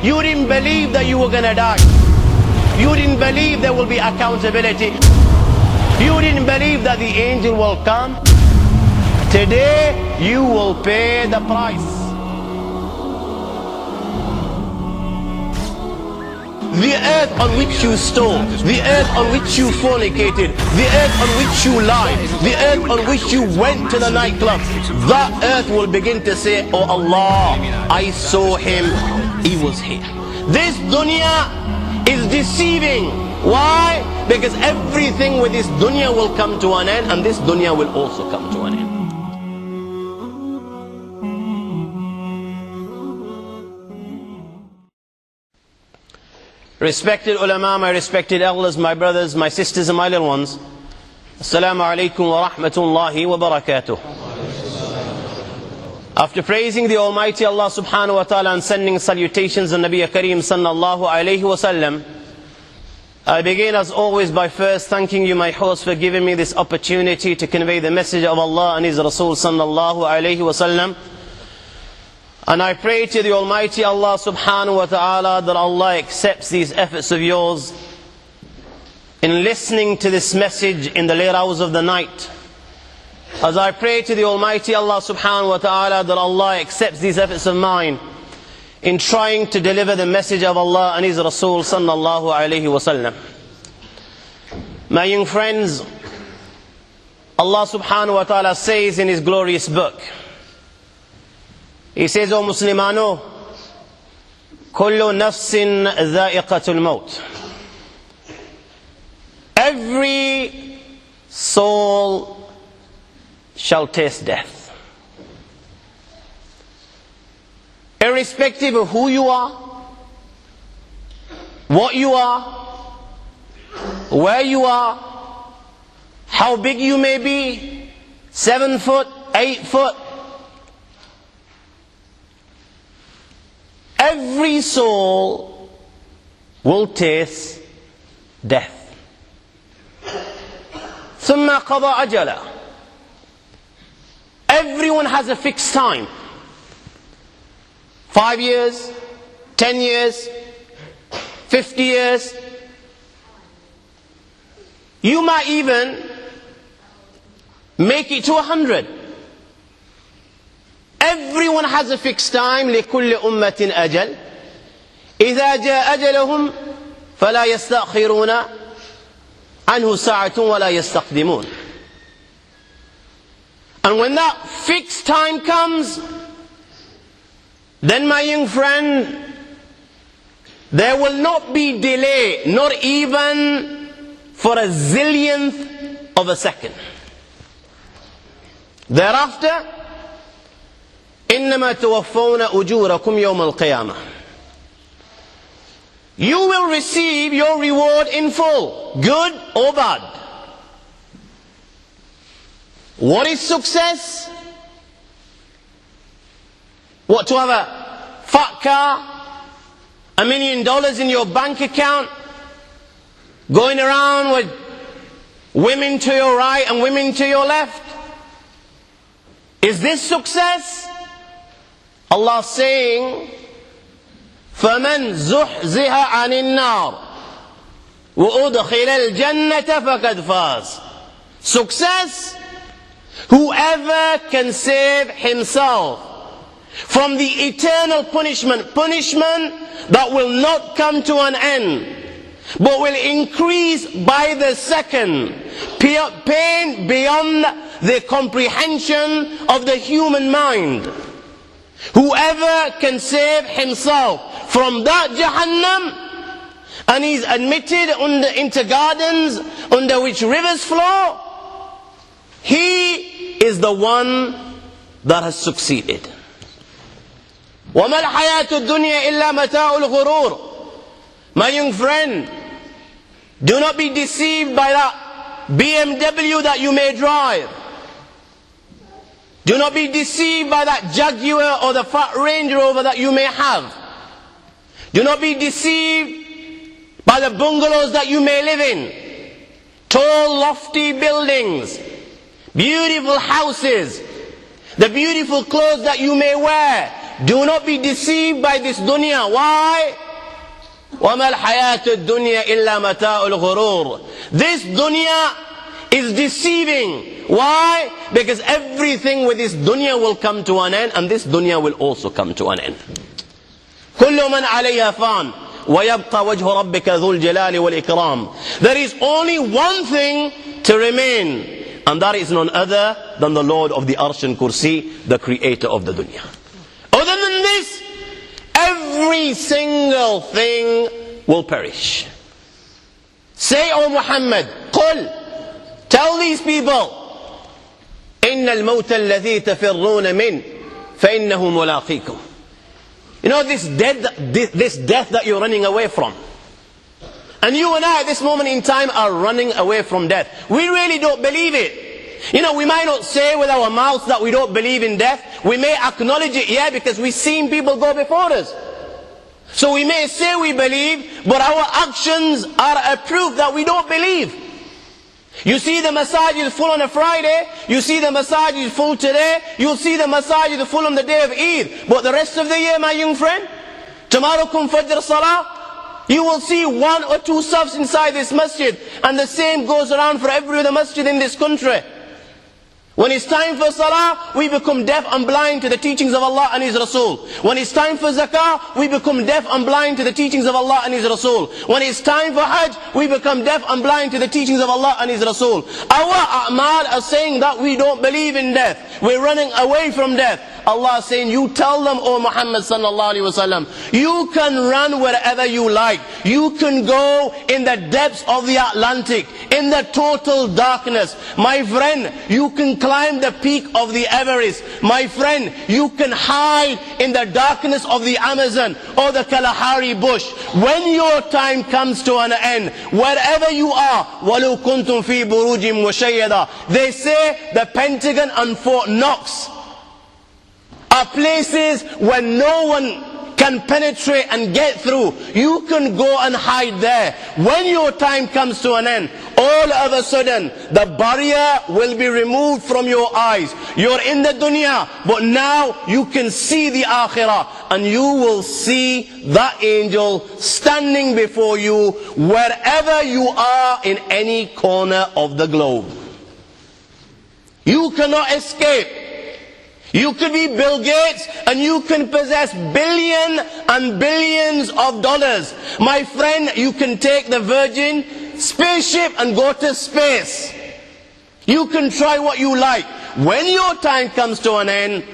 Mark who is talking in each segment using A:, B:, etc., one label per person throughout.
A: You didn't believe that you were going to die. You didn't believe there will be accountability. You didn't believe that the angel will come. Today you will pay the price. The earth on which you stole, the earth on which you fornicated, the earth on which you lied, the earth on which you went to the nightclub, that earth will begin to say, oh Allah, I saw him, he was here. This dunya is deceiving. Why? Because everything with this dunya will come to an end, and this dunya will also come to an end. Respected ulama, my respected elders, my brothers, my sisters and my little ones, Assalamu alaikum wa rahmatullahi wa barakatuh. After praising the Almighty Allah subhanahu wa ta'ala and sending salutations on Nabi Kareem sallallahu alayhi wa sallam, I begin as always by first thanking you, my host, for giving me this opportunity to convey the message of Allah and His Rasul sallallahu alayhi wa sallam. And I pray to the Almighty Allah subhanahu wa ta'ala that Allah accepts these efforts of yours in listening to this message in the late hours of the night. As I pray to the Almighty Allah subhanahu wa ta'ala that Allah accepts these efforts of mine in trying to deliver the message of Allah and His Rasul sallallahu alayhi wa sallam. My young friends, Allah subhanahu wa ta'ala says in His glorious book, He says, O Muslimano, kullu nafsin dha'iqatul maut. Every soul shall taste death. Irrespective of who you are, what you are, where you are, how big you may be, 7 foot, 8 foot, every soul will taste death. ثم قضى أجله. Everyone has a fixed time. 5 years, 10 years, 50 years. You might even make it to 100. Everyone has a fixed time. لكل أمة أجل. إذا جاء أجلهم فلا يستأخرون عنه ساعة ولا يستقدمون. And when that fixed time comes, then my young friend, there will not be delay, not even for a zillionth of a second. Thereafter, إنما توفون أجوركم يوم القيامة. You will receive your reward in full, good or bad. What is success? What, to have a fat car, $1 million in your bank account, going around with women to your right and women to your left? Is this success? Allah saying, فَمَنْ زُحْزِهَ عَنِ النَّارِ وَأُدْخِلَ الْجَنَّةَ فَقَدْ فَازَ. Success, whoever can save himself from the eternal punishment that will not come to an end, but will increase by the second, pain beyond the comprehension of the human mind. Whoever can save himself from that Jahannam, and he's admitted into gardens under which rivers flow, he is the one that has succeeded. وَمَا الْحَيَاةُ الدُّنْيَا إِلَّا مَتَاعُ الْغُرُورِ. My young friend, do not be deceived by that BMW that you may drive. Do not be deceived by that Jaguar or the fat Range Rover that you may have. Do not be deceived by the bungalows that you may live in. Tall, lofty buildings, beautiful houses, the beautiful clothes that you may wear, Do not be deceived by this dunya. Why? وَمَا الْحَيَاةُ الدُّنْيَا إِلَّا مَتَاءُ الْغُرُورِ. This dunya is deceiving. Why? Because everything with this dunya will come to an end, and this dunya will also come to an end. كُلُّ مَنْ عَلَيْهَا فَانٍ وَيَبْقَى وَجْهُ رَبِّكَ ذُو الْجَلَالِ وَالْإِكْرَامِ. There is only one thing to remain, and that is none other than the Lord of the Arsh and Kursi, the creator of the dunya. Other than this, every single thing will perish. Say, O Muhammad, قل, tell these people, إن الموت الذي تفرون منه فإنه ملاقيكم. You know this death that you're running away from. And you and I at this moment in time are running away from death. We really don't believe it. You know, we might not say with our mouths that we don't believe in death. We may acknowledge it, yeah, because we've seen people go before us. So we may say we believe, but our actions are a proof that we don't believe. You see the masajid full on a Friday, you see the masajid full today, you'll see the masajid full on the day of Eid. But the rest of the year, my young friend, tomorrow come Fajr Salah, you will see one or two safs inside this masjid, and the same goes around for every other masjid in this country. When it's time for salah, we become deaf and blind to the teachings of Allah and His Rasul. When it's time for zakah, we become deaf and blind to the teachings of Allah and His Rasul. When it's time for hajj, we become deaf and blind to the teachings of Allah and His Rasul. Our a'mal are saying that we don't believe in death. We're running away from death. Allah is saying, you tell them, O Muhammad sallallahu alaihi wasallam, you can run wherever you like. You can go in the depths of the Atlantic, in the total darkness. My friend, you can climb the peak of the Everest. My friend, you can hide in the darkness of the Amazon or the Kalahari bush. When your time comes to an end, wherever you are, وَلَوْ كُنْتُمْ فِي بُرُوجٍ مُشَيَّدَةٍ. They say the Pentagon and Fort Knox are places where no one can penetrate and get through. You can go and hide there. When your time comes to an end, all of a sudden the barrier will be removed from your eyes. You're in the dunya, but now you can see the akhirah, and you will see that angel standing before you wherever you are in any corner of the globe. You cannot escape. You could be Bill Gates and you can possess billions and billions of dollars. My friend, you can take the Virgin spaceship and go to space. You can try what you like. When your time comes to an end,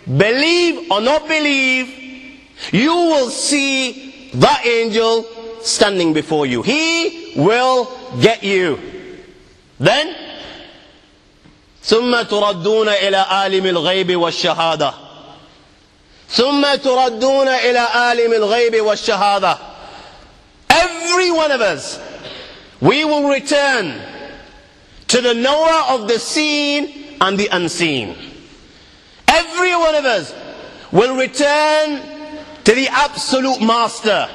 A: believe or not believe, you will see that angel standing before you. He will get you. Then, ثم تردون إلى عالم الغيب والشهادة. ثم تردون إلى عالم الغيب والشهادة. Every one of us, we will return to the knower of the seen and the unseen. Every one of us will return to the absolute master.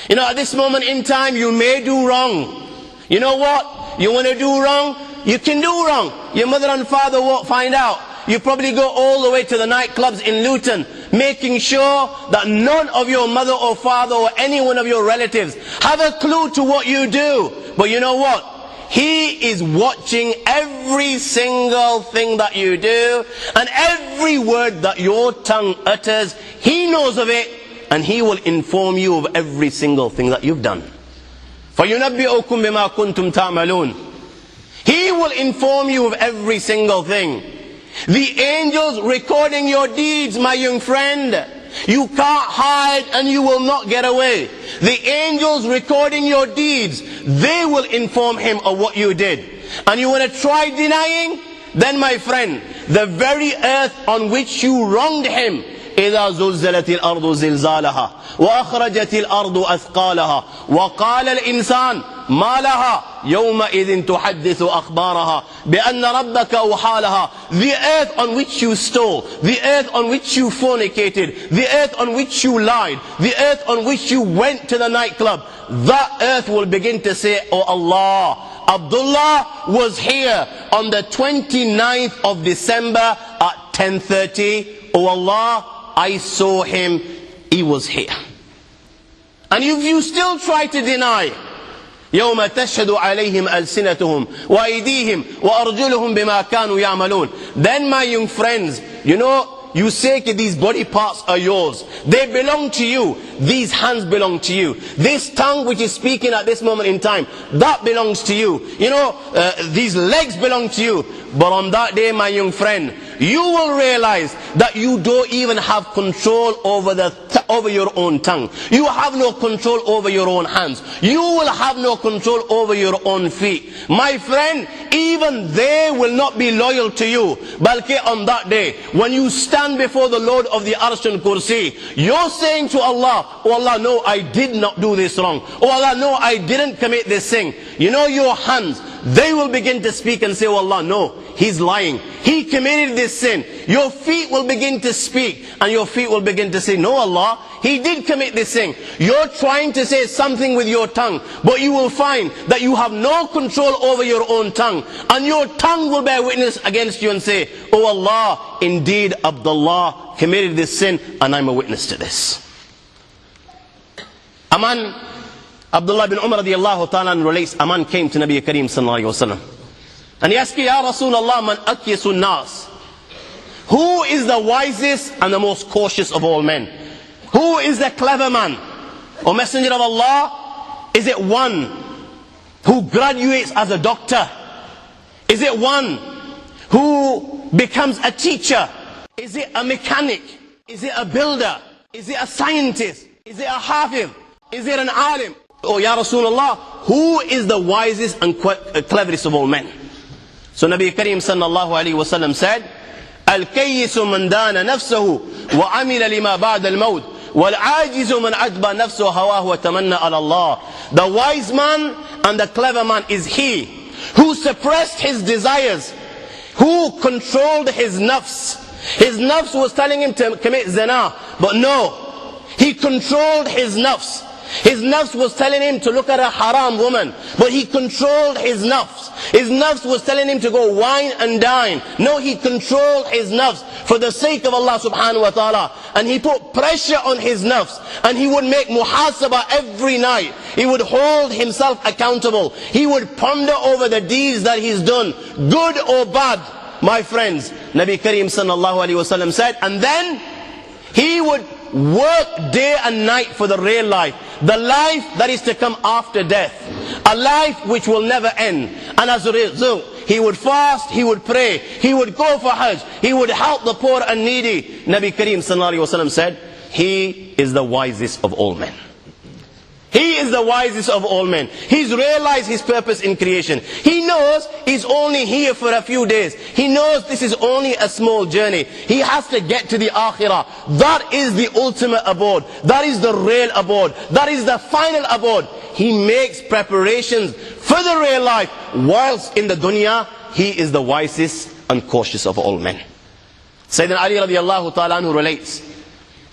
A: You know, at this moment in time, you may do wrong. You know what? You want to do wrong? You can do wrong. Your mother and father won't find out. You probably go all the way to the nightclubs in Luton, making sure that none of your mother or father or any one of your relatives have a clue to what you do. But you know what? He is watching every single thing that you do, and every word that your tongue utters. He knows of it, and He will inform you of every single thing that you've done. فَيُنَبِّئُكُمْ بِمَا كُنْتُمْ تَعْمَلُونَ. He will inform you of every single thing. The angels recording your deeds, my young friend. You can't hide and you will not get away. The angels recording your deeds, they will inform Him of what you did. And you want to try denying? Then my friend, the very earth on which you wronged Him, إذا زلزلت الأرض زلزالها وأخرجت الأرض أثقالها وقال الإنسان ما لها يومئذ تحدث أخبارها بأن ربك أوحى لها. The earth on which you stole, the earth on which you fornicated, the earth on which you lied, the earth on which you went to the nightclub, that earth will begin to say, oh Allah, Abdullah was here on the 29th of December at 10:30. Oh Allah, I saw him, he was here. And if you still try to deny, يوم تشهد عليهم ألسنتهم وأيديهم وأرجلهم بما كانوا يعملون, then my young friends, you say that these body parts are yours. They belong to you. These hands belong to you. This tongue which is speaking at this moment in time, that belongs to you. These legs belong to you. But on that day, my young friend, you will realize that you don't even have control over your own tongue. You have no control over your own hands. You will have no control over your own feet. My friend, even they will not be loyal to you. Balki on that day, when you stand before the Lord of the Arsh and Kursi, you're saying to Allah, oh Allah, no, I did not do this wrong. Oh Allah, no, I didn't commit this sin. Your hands, they will begin to speak and say, oh Allah, no, he's lying. He committed this sin. Your feet will begin to speak, and your feet will begin to say, no Allah, he did commit this sin. You're trying to say something with your tongue, but you will find that you have no control over your own tongue, and your tongue will bear witness against you and say, oh Allah, indeed Abdullah committed this sin, and I'm a witness to this. A man, Abdullah bin Umar radiallahu ta'ala relates, a man came to Nabi Kareem sallallahu alayhi wa sallam, and he asked, Ya Rasulullah, man akyasun nas, who is the wisest and the most cautious of all men? Who is the clever man? O Messenger of Allah, is it one who graduates as a doctor? Is it one who becomes a teacher? Is it a mechanic? Is it a builder? Is it a scientist? Is it a hafiz? Is it an alim? Oh Ya Rasulullah, who is the wisest and cleverest of all men? So Nabi Kareem sallallahu alayhi wa sallam said, Al-kayyisu man dana nafsahu wa amila lima ba'da al-mawt wal-ajizu man adba nafsahu hawahu wa tamanna ala Allah. The wise man and the clever man is he who suppressed his desires, who controlled his nafs. His nafs was telling him to commit zina, but no, he controlled his nafs. His nafs was telling him to look at a haram woman, but he controlled his nafs. His nafs was telling him to go wine and dine. No, he controlled his nafs for the sake of Allah subhanahu wa ta'ala. And he put pressure on his nafs, and he would make muhasabah every night. He would hold himself accountable. He would ponder over the deeds that he's done, good or bad. My friends, Nabi Kareem sallallahu alayhi wa sallam said, and then he would work day and night for the real life, the life that is to come after death, a life which will never end. And as a result, he would fast, he would pray, he would go for Hajj, he would help the poor and needy. Nabi Kareem sallallahu alayhi wa sallam said, he is the wisest of all men. He is the wisest of all men. He's realized his purpose in creation. He knows he's only here for a few days. He knows this is only a small journey. He has to get to the akhirah. That is the ultimate abode. That is the real abode. That is the final abode. He makes preparations for the real life. Whilst in the dunya, he is the wisest and cautious of all men. Sayyidina Ali radiallahu ta'ala anhu relates,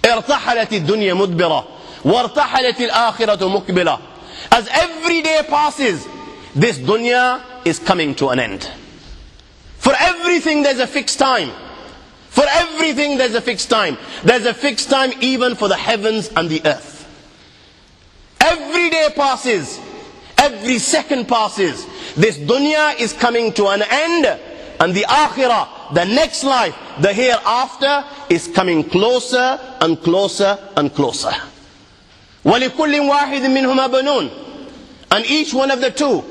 A: ارتحلت الدنيا مدبرة وارتحلت الآخرة مقبلة. As every day passes, this dunya is coming to an end. For everything there's a fixed time. For everything there's a fixed time. There's a fixed time even for the heavens and the earth. Every day passes, every second passes. This dunya is coming to an end, and the akhirah, the next life, the hereafter, is coming closer and closer and closer. وَلِكُلٍّ وَاحِدٍ مِّنْهُمَا بَنُونَ. And each one of the two,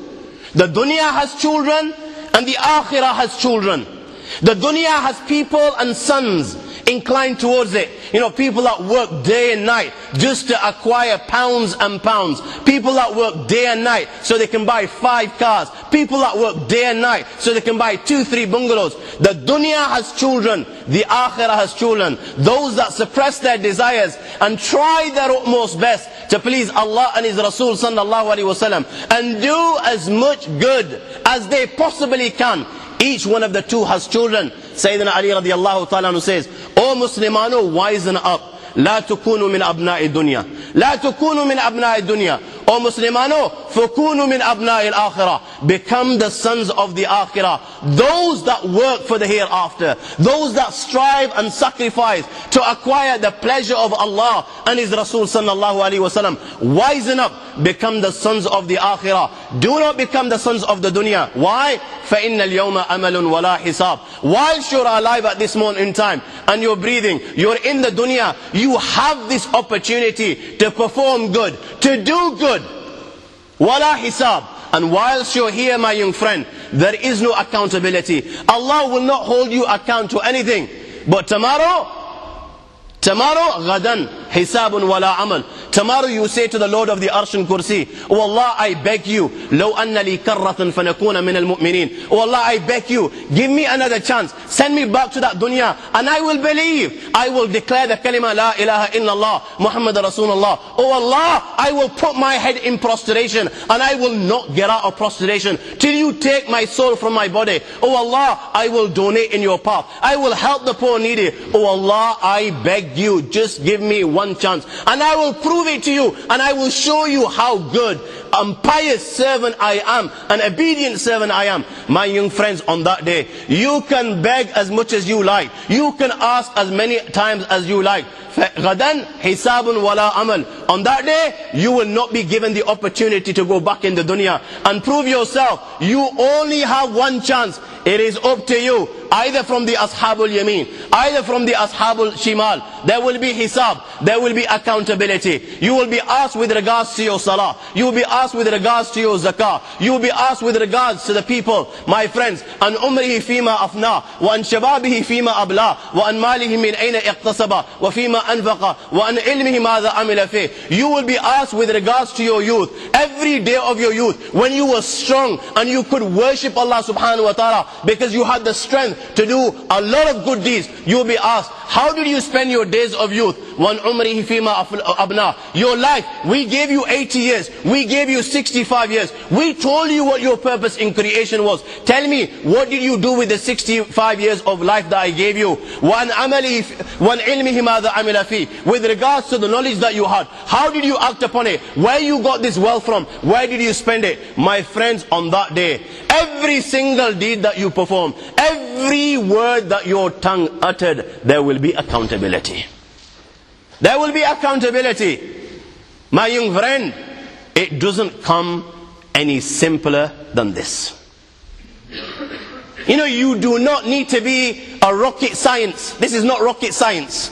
A: the dunya has children and the akhirah has children. The dunya has people and sons inclined towards it. People that work day and night just to acquire pounds and pounds. People that work day and night so they can buy 5 cars. People that work day and night so they can buy 2-3 bungalows. The dunya has children, the akhirah has children. Those that suppress their desires and try their utmost best to please Allah and His Rasul sallallahu alaihi wasallam and do as much good as they possibly can. Each one of the two has children. Sayyidina Ali radiallahu ta'ala anhu says, O Muslimano, wisen up. لا تكونوا من أبناء الدنيا. لا تكونوا من أبناء الدنيا. O Muslimano, فَكُونُوا مِنْ أَبْنَاءِ الْآخِرَةِ, become the sons of the Akhirah. Those that work for the hereafter. Those that strive and sacrifice to acquire the pleasure of Allah and His Rasul sallallahu alaihi wasallam. Wisen up, become the sons of the Akhirah. Do not become the sons of the dunya. Why? فَإِنَّ الْيَوْمَ أَمَلٌ وَلَا حِسَابٌ. Whilst you're alive at this moment in time and you're breathing, you're in the dunya, you have this opportunity to perform good, to do good. وَلَا حِسَابٌ. And whilst you're here, my young friend, there is no accountability. Allah will not hold you account to anything. But tomorrow, غَدًا حِسَابٌ وَلَا عَمَلٌ. Tomorrow you say to the Lord of the Arsh and Kursi, Oh Allah, I beg you, لَوْ أَنَّ لِي كَرَّةً فَنَكُونَ مِنَ الْمُؤْمِنِينَ. Oh Allah, I beg you, give me another chance. Send me back to that dunya and I will believe. I will declare the kalima La ilaha illallah Muhammad Rasulullah. Oh Allah, I will put my head in prostration and I will not get out of prostration till you take my soul from my body. Oh Allah, I will donate in your path. I will help the poor needy. Oh Allah, I beg you, just give me one chance and I will prove it to you and I will show you how good and pious servant I am, an obedient servant I am. My young friends, on that day, you can beg as much as you like. You can ask as many times as you like. غَدًا حِسَابٌ وَلَا عَمَلٌ. On that day, you will not be given the opportunity to go back in the dunya and prove yourself. You only have one chance. It is up to you. Either from the Ashabul Yameen, either from the Ashabul Shimal. There will be hisab. There will be accountability. You will be asked with regards to your salah. You will be asked with regards to your zakah. You will be asked with regards to the people. My friends, an umrihi fima afna, wa an shababihi fima abla, wa an malihi min ayna iqtasaba, wa fima anfaqa, wa an ilmihi madha amila fi. You will be asked with regards to your youth. Every day of your youth, when you were strong and you could worship Allah subhanahu wa ta'ala because you had the strength to do a lot of good deeds, you will be asked, how did you spend your days of youth? One umrihi fima abna. Your life, we gave you 80 years, we gave you 65 years, we told you what your purpose in creation was. Tell me, what did you do with the 65 years of life that I gave you? One ilmihi madha amila fi. With regards to the knowledge that you had, how did you act upon it? Where you got this wealth from? Where did you spend it? My friends, on that day, every single deed that you perform, every word that your tongue uttered, there will be accountability. There will be accountability. My young friend, it doesn't come any simpler than this. You know, you do not need to be a rocket science. This is not rocket science.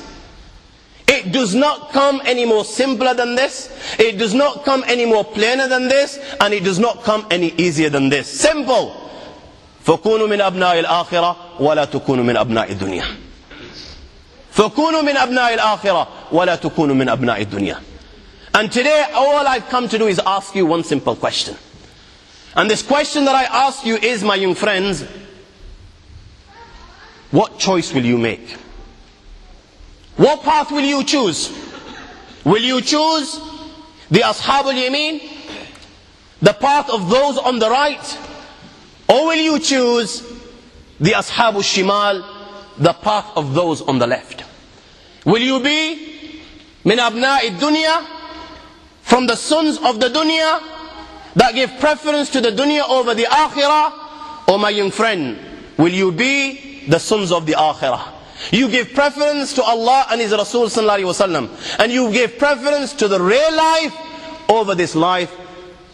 A: It does not come any more simpler than this. It does not come any more plainer than this. And it does not come any easier than this. Simple. فَكُونُوا مِنْ أَبْنَاءِ الْآخِرَةِ وَلَا تُكُونُوا مِنْ أَبْنَاءِ الدُّنْيَا. فَكُونُوا مِنْ أَبْنَاءِ الْآخِرَةِ وَلَا تُكُونُوا مِنْ أَبْنَاءِ الدُّنْيَا. And today, all I've come to do is ask you one simple question. And this question that I ask you is, my young friends, what choice will you make? What path will you choose? Will you choose the Ashabul Yameen, the path of those on the right? Or will you choose the Ashabul Shimal, the path of those on the left? Will you be min abna'i dunya, from the sons of the dunya that give preference to the dunya over the akhirah? Or my young friend, will you be the sons of the akhirah? You give preference to Allah and His Rasul sallallahu alaihi wasallam, and you give preference to the real life over this life.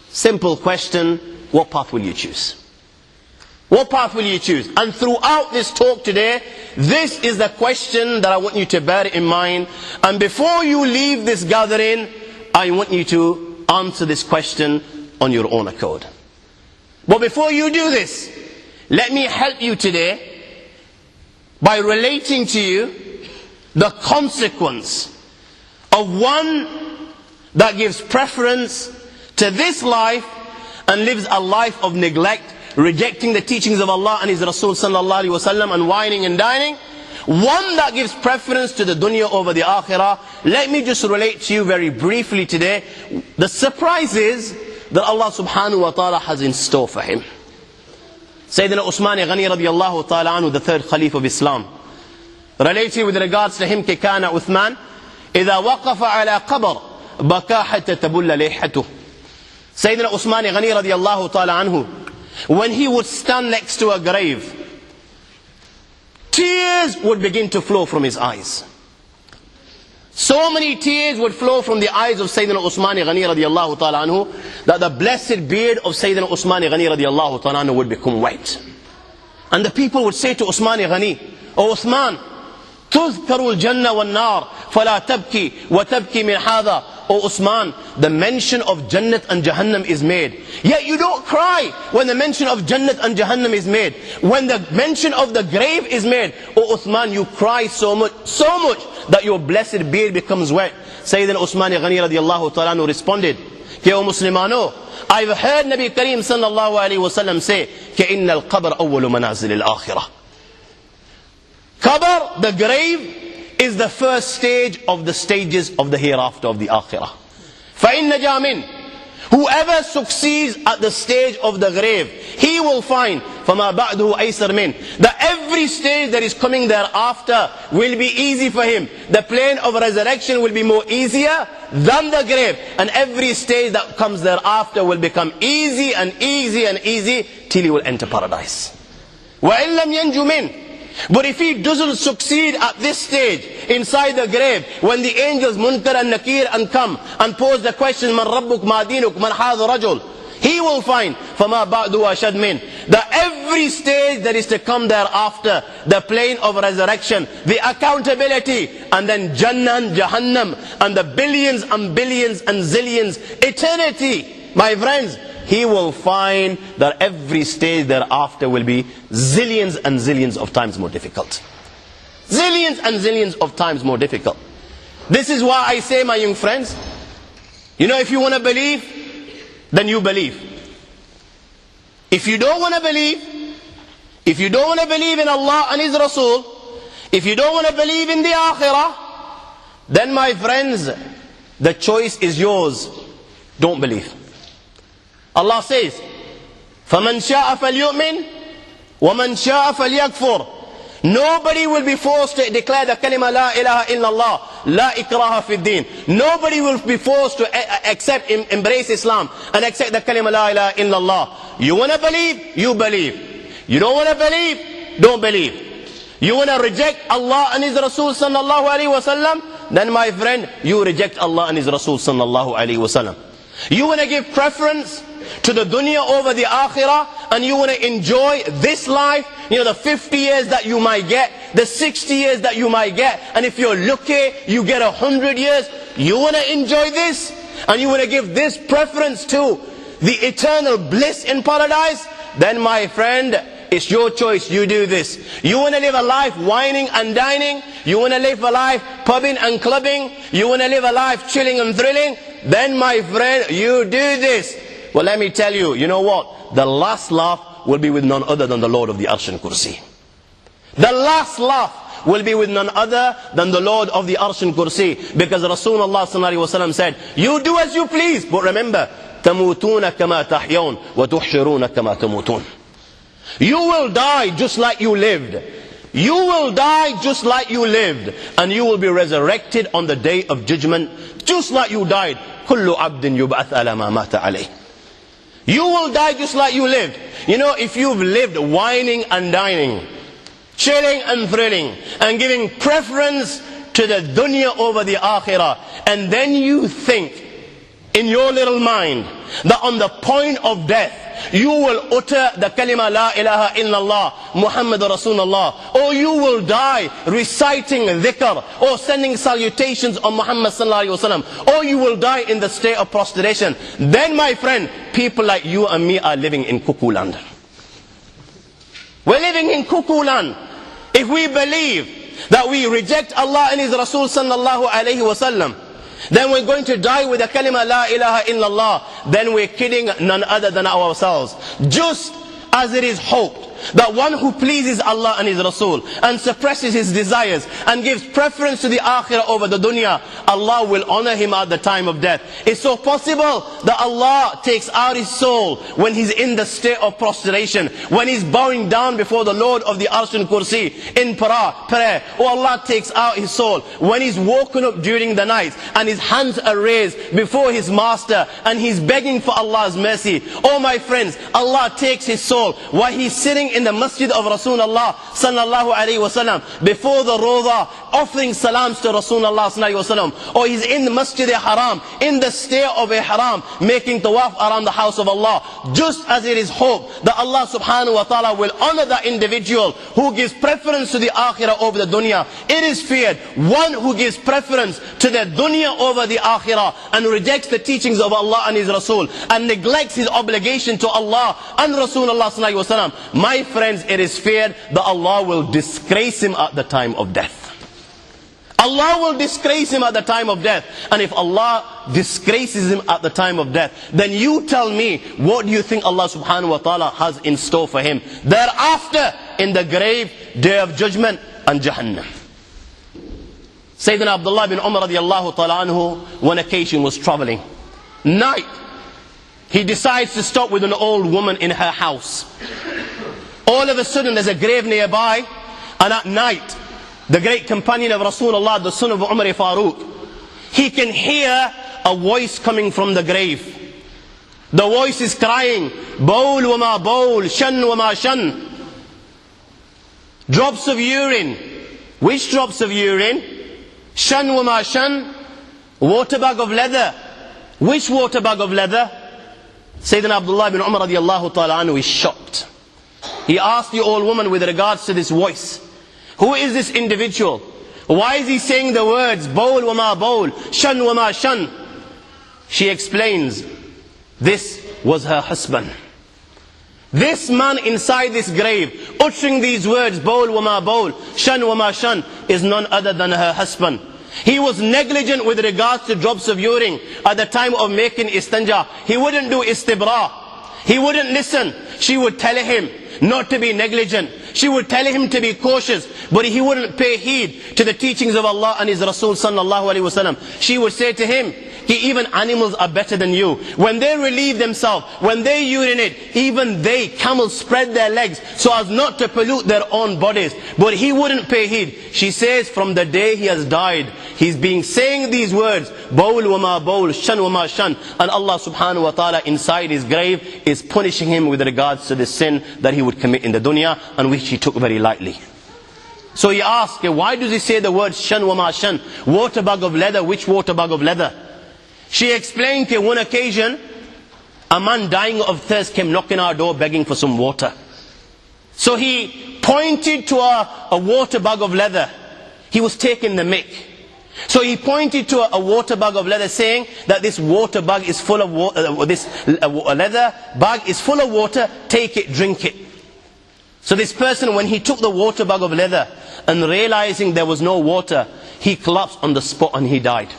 A: Simple question, what path will you choose? What path will you choose? And throughout this talk today, this is the question that I want you to bear in mind. And before you leave this gathering, I want you to answer this question on your own accord. But before you do this, let me help you today by relating to you the consequence of one that gives preference to this life and lives a life of neglect, rejecting the teachings of Allah and His Rasul sallallahu alaihi wasallam, and whining and dining. One that gives preference to the dunya over the akhirah. Let me just relate to you very briefly today the surprises that Allah subhanahu wa ta'ala has in store for him. Sayyidina Usman Ghani radiyallahu ta'ala anhu, the third Khalif of Islam, related with regards to him, كان عثمان إذا وقف على قبر بكى حتى تبل لحيته. Sayyidina Usman Ghani radiallahu ta'ala anhu, when he would stand next to a grave, tears would begin to flow from his eyes. So many tears would flow from the eyes of Sayyidina Usman Ghani radiallahu ta'ala anhu, that the blessed beard of Sayyidina Usman Ghani radiallahu ta'ala anhu would become white. And the people would say to Usman Ghani, O Uthman, تذكر الجنة والنار فلا تبكي وتبكي من هذا. O Usman, the mention of Jannat and Jahannam is made, yet you don't cry when the mention of Jannat and Jahannam is made. When the mention of the grave is made, O Uthman, you cry so much that your blessed beard becomes wet. Sayyidina Usman Ghani radiallahu ta'ala anhu responded, Ke O Muslimano, I've heard Nabi Kareem sallallahu alayhi wa sallam say, Ke inna al-qabr awwalu manazil al-akhirah. Qabr, the grave, is the first stage of the stages of the hereafter of the akhirah. فَإِنَّ جَامِنْ, whoever succeeds at the stage of the grave, he will find فَمَا بَعْدُهُ أَيْسَرْ مِنْ, that every stage that is coming thereafter will be easy for him. The plane of resurrection will be more easier than the grave, and every stage that comes thereafter will become easy and easy and easy till he will enter paradise. وَإِن لَمْ يَنْجُ مِنْ, but if he doesn't succeed at this stage inside the grave, when the angels Munkar and Nakir and come and pose the question, Man Rabbuk Ma Dinuk Man Hadha Rajul, he will find فَمَا بَعْدُهُ أَشَدْ مِنْ, that every stage that is to come thereafter, the plane of resurrection, the accountability, and then Jannah and Jahannam, and the billions and billions and zillions, eternity, my friends, he will find that every stage thereafter will be zillions and zillions of times more difficult. Zillions and zillions of times more difficult. This is why I say, my young friends, you know, if you want to believe, then you believe. If you don't want to believe, if you don't want to believe in Allah and His Rasul, if you don't want to believe in the Akhirah, then my friends, the choice is yours. Don't believe. Allah says, فَمَنْ شَاءَ فَلْيُؤْمِنْ وَمَنْ شَاءَ فَلْيَكْفُرْ. Nobody will be forced to declare the kalima la ilaha illallah, la ikraha fi din. Nobody will be forced to accept, embrace Islam and accept the kalima la ilaha illallah. You want to believe? You believe. You don't want to believe? Don't believe. You want to reject Allah and His Rasul sallallahu alayhi wa sallam? Then my friend, you reject Allah and His Rasul sallallahu alayhi wa sallam. You want to give preference to the dunya over the akhirah, and you want to enjoy this life, you know, the 50 years that you might get, the 60 years that you might get, and if you're lucky you get 100 years. You want to enjoy this, and you want to give this preference to the eternal bliss in paradise? Then my friend, it's your choice. You do this. You want to live a life whining and dining? You want to live a life pubbing and clubbing? You want to live a life chilling and thrilling? Then my friend, you do this. Well, let me tell you, you know what? The last laugh will be with none other than the Lord of the Arsh and Kursi. The last laugh will be with none other than the Lord of the Arsh and Kursi. Because Rasulullah sallallahu alaihi wasallam said, you do as you please, but remember, تَمُوتُونَ كَمَا تَحْيَوْنَ وَتُحْشَرُونَ كَمَا تَمُوتُونَ. You will die just like you lived. You will die just like you lived. And you will be resurrected on the day of judgment just like you died. كُلُّ عَبْدٍ يُبْعَثْ عَلَى مَا مَاتَ عَلَيْهِ. You will die just like you lived. You know, if you've lived whining and dining, chilling and thrilling, and giving preference to the dunya over the akhirah, and then you think in your little mind that on the point of death you will utter the kalima la ilaha illallah Muhammad Rasulullah, or you will die reciting dhikr or sending salutations on Muhammad sallallahu alaihi wasallam, or you will die in the state of prostration, then my friend, people like you and me are living in cuckoo land. We're living in cuckoo land. If we believe that we reject Allah and His Rasul sallallahu alaihi wasallam, then we're going to die with the kalima la ilaha illallah, then we're kidding none other than ourselves. Just as it is hoped that one who pleases Allah and His Rasul and suppresses his desires and gives preference to the akhirah over the dunya, Allah will honor him at the time of death. It's so possible that Allah takes out his soul when he's in the state of prostration, when he's bowing down before the Lord of the Arsh and Kursi in prayer. Oh, Allah takes out his soul when he's woken up during the night and his hands are raised before his master and he's begging for Allah's mercy. Oh my friends, Allah takes his soul while he's sitting in the masjid of Rasulullah sallallahu alaihi wasallam before the Rawdah, offering salams to Rasulullah sallallahu alaihi wasallam, or he's in the Masjid al-Haram in the state of ihram making tawaf around the house of Allah. Just as it is hope that Allah subhanahu wa ta'ala will honor that individual who gives preference to the akhirah over the dunya, it is feared one who gives preference to the dunya over the akhirah and rejects the teachings of Allah and His Rasul and neglects his obligation to Allah and Rasulullah sallallahu alaihi wasallam. My friends, it is feared that Allah will disgrace him at the time of death. Allah will disgrace him at the time of death. And if Allah disgraces him at the time of death, then you tell me, what do you think Allah subhanahu wa ta'ala has in store for him thereafter in the grave, day of judgment and Jahannam? Sayyidina Abdullah bin Umar radiallahu ta'ala anhu, one occasion was traveling. Night, he decides to stop with an old woman in her house. All of a sudden there's a grave nearby, and at night, the great companion of Rasulullah, the son of Umar Farooq, he can hear a voice coming from the grave. The voice is crying, Bawl wa ma bawl, shan wa ma shan. Drops of urine. Which drops of urine? Shan wa ma shan. Water bag of leather. Which water bag of leather? Sayyidina Abdullah bin Umar radiallahu ta'ala anhu is shocked. He asked the old woman with regards to this voice, who is this individual? Why is he saying the words, Bawl wa ma bawl, shan wa ma shan? She explains, this was her husband. This man inside this grave, uttering these words, Bawl wa ma bawl, shan wa ma shan, is none other than her husband. He was negligent with regards to drops of urine at the time of making istanja. He wouldn't do istibra. He wouldn't listen. She would tell him not to be negligent. She would tell him to be cautious, but he wouldn't pay heed to the teachings of Allah and His Rasul sallallahu alaihi wasallam. She would say to him, even animals are better than you. When they relieve themselves, when they urinate, even they, camels, spread their legs so as not to pollute their own bodies. But he wouldn't pay heed. She says, from the day he has died, he's been saying these words, Bawl wa ma bawl, shan wa ma shan. And Allah subhanahu wa ta'ala inside his grave is punishing him with regards to the sin that he would commit in the dunya, and which he took very lightly. So he asked, why does he say the word shan wa ma shan? Water bag of leather. Which water bag of leather? She explained that one occasion, a man dying of thirst came knocking our door begging for some water. So he pointed to a water bag of leather. He was taking the mick. So he pointed to a water bag of leather, saying that this water bag is full of water, this leather bag is full of water, take it, drink it. So this person, when he took the water bag of leather and realizing there was no water, he collapsed on the spot and he died.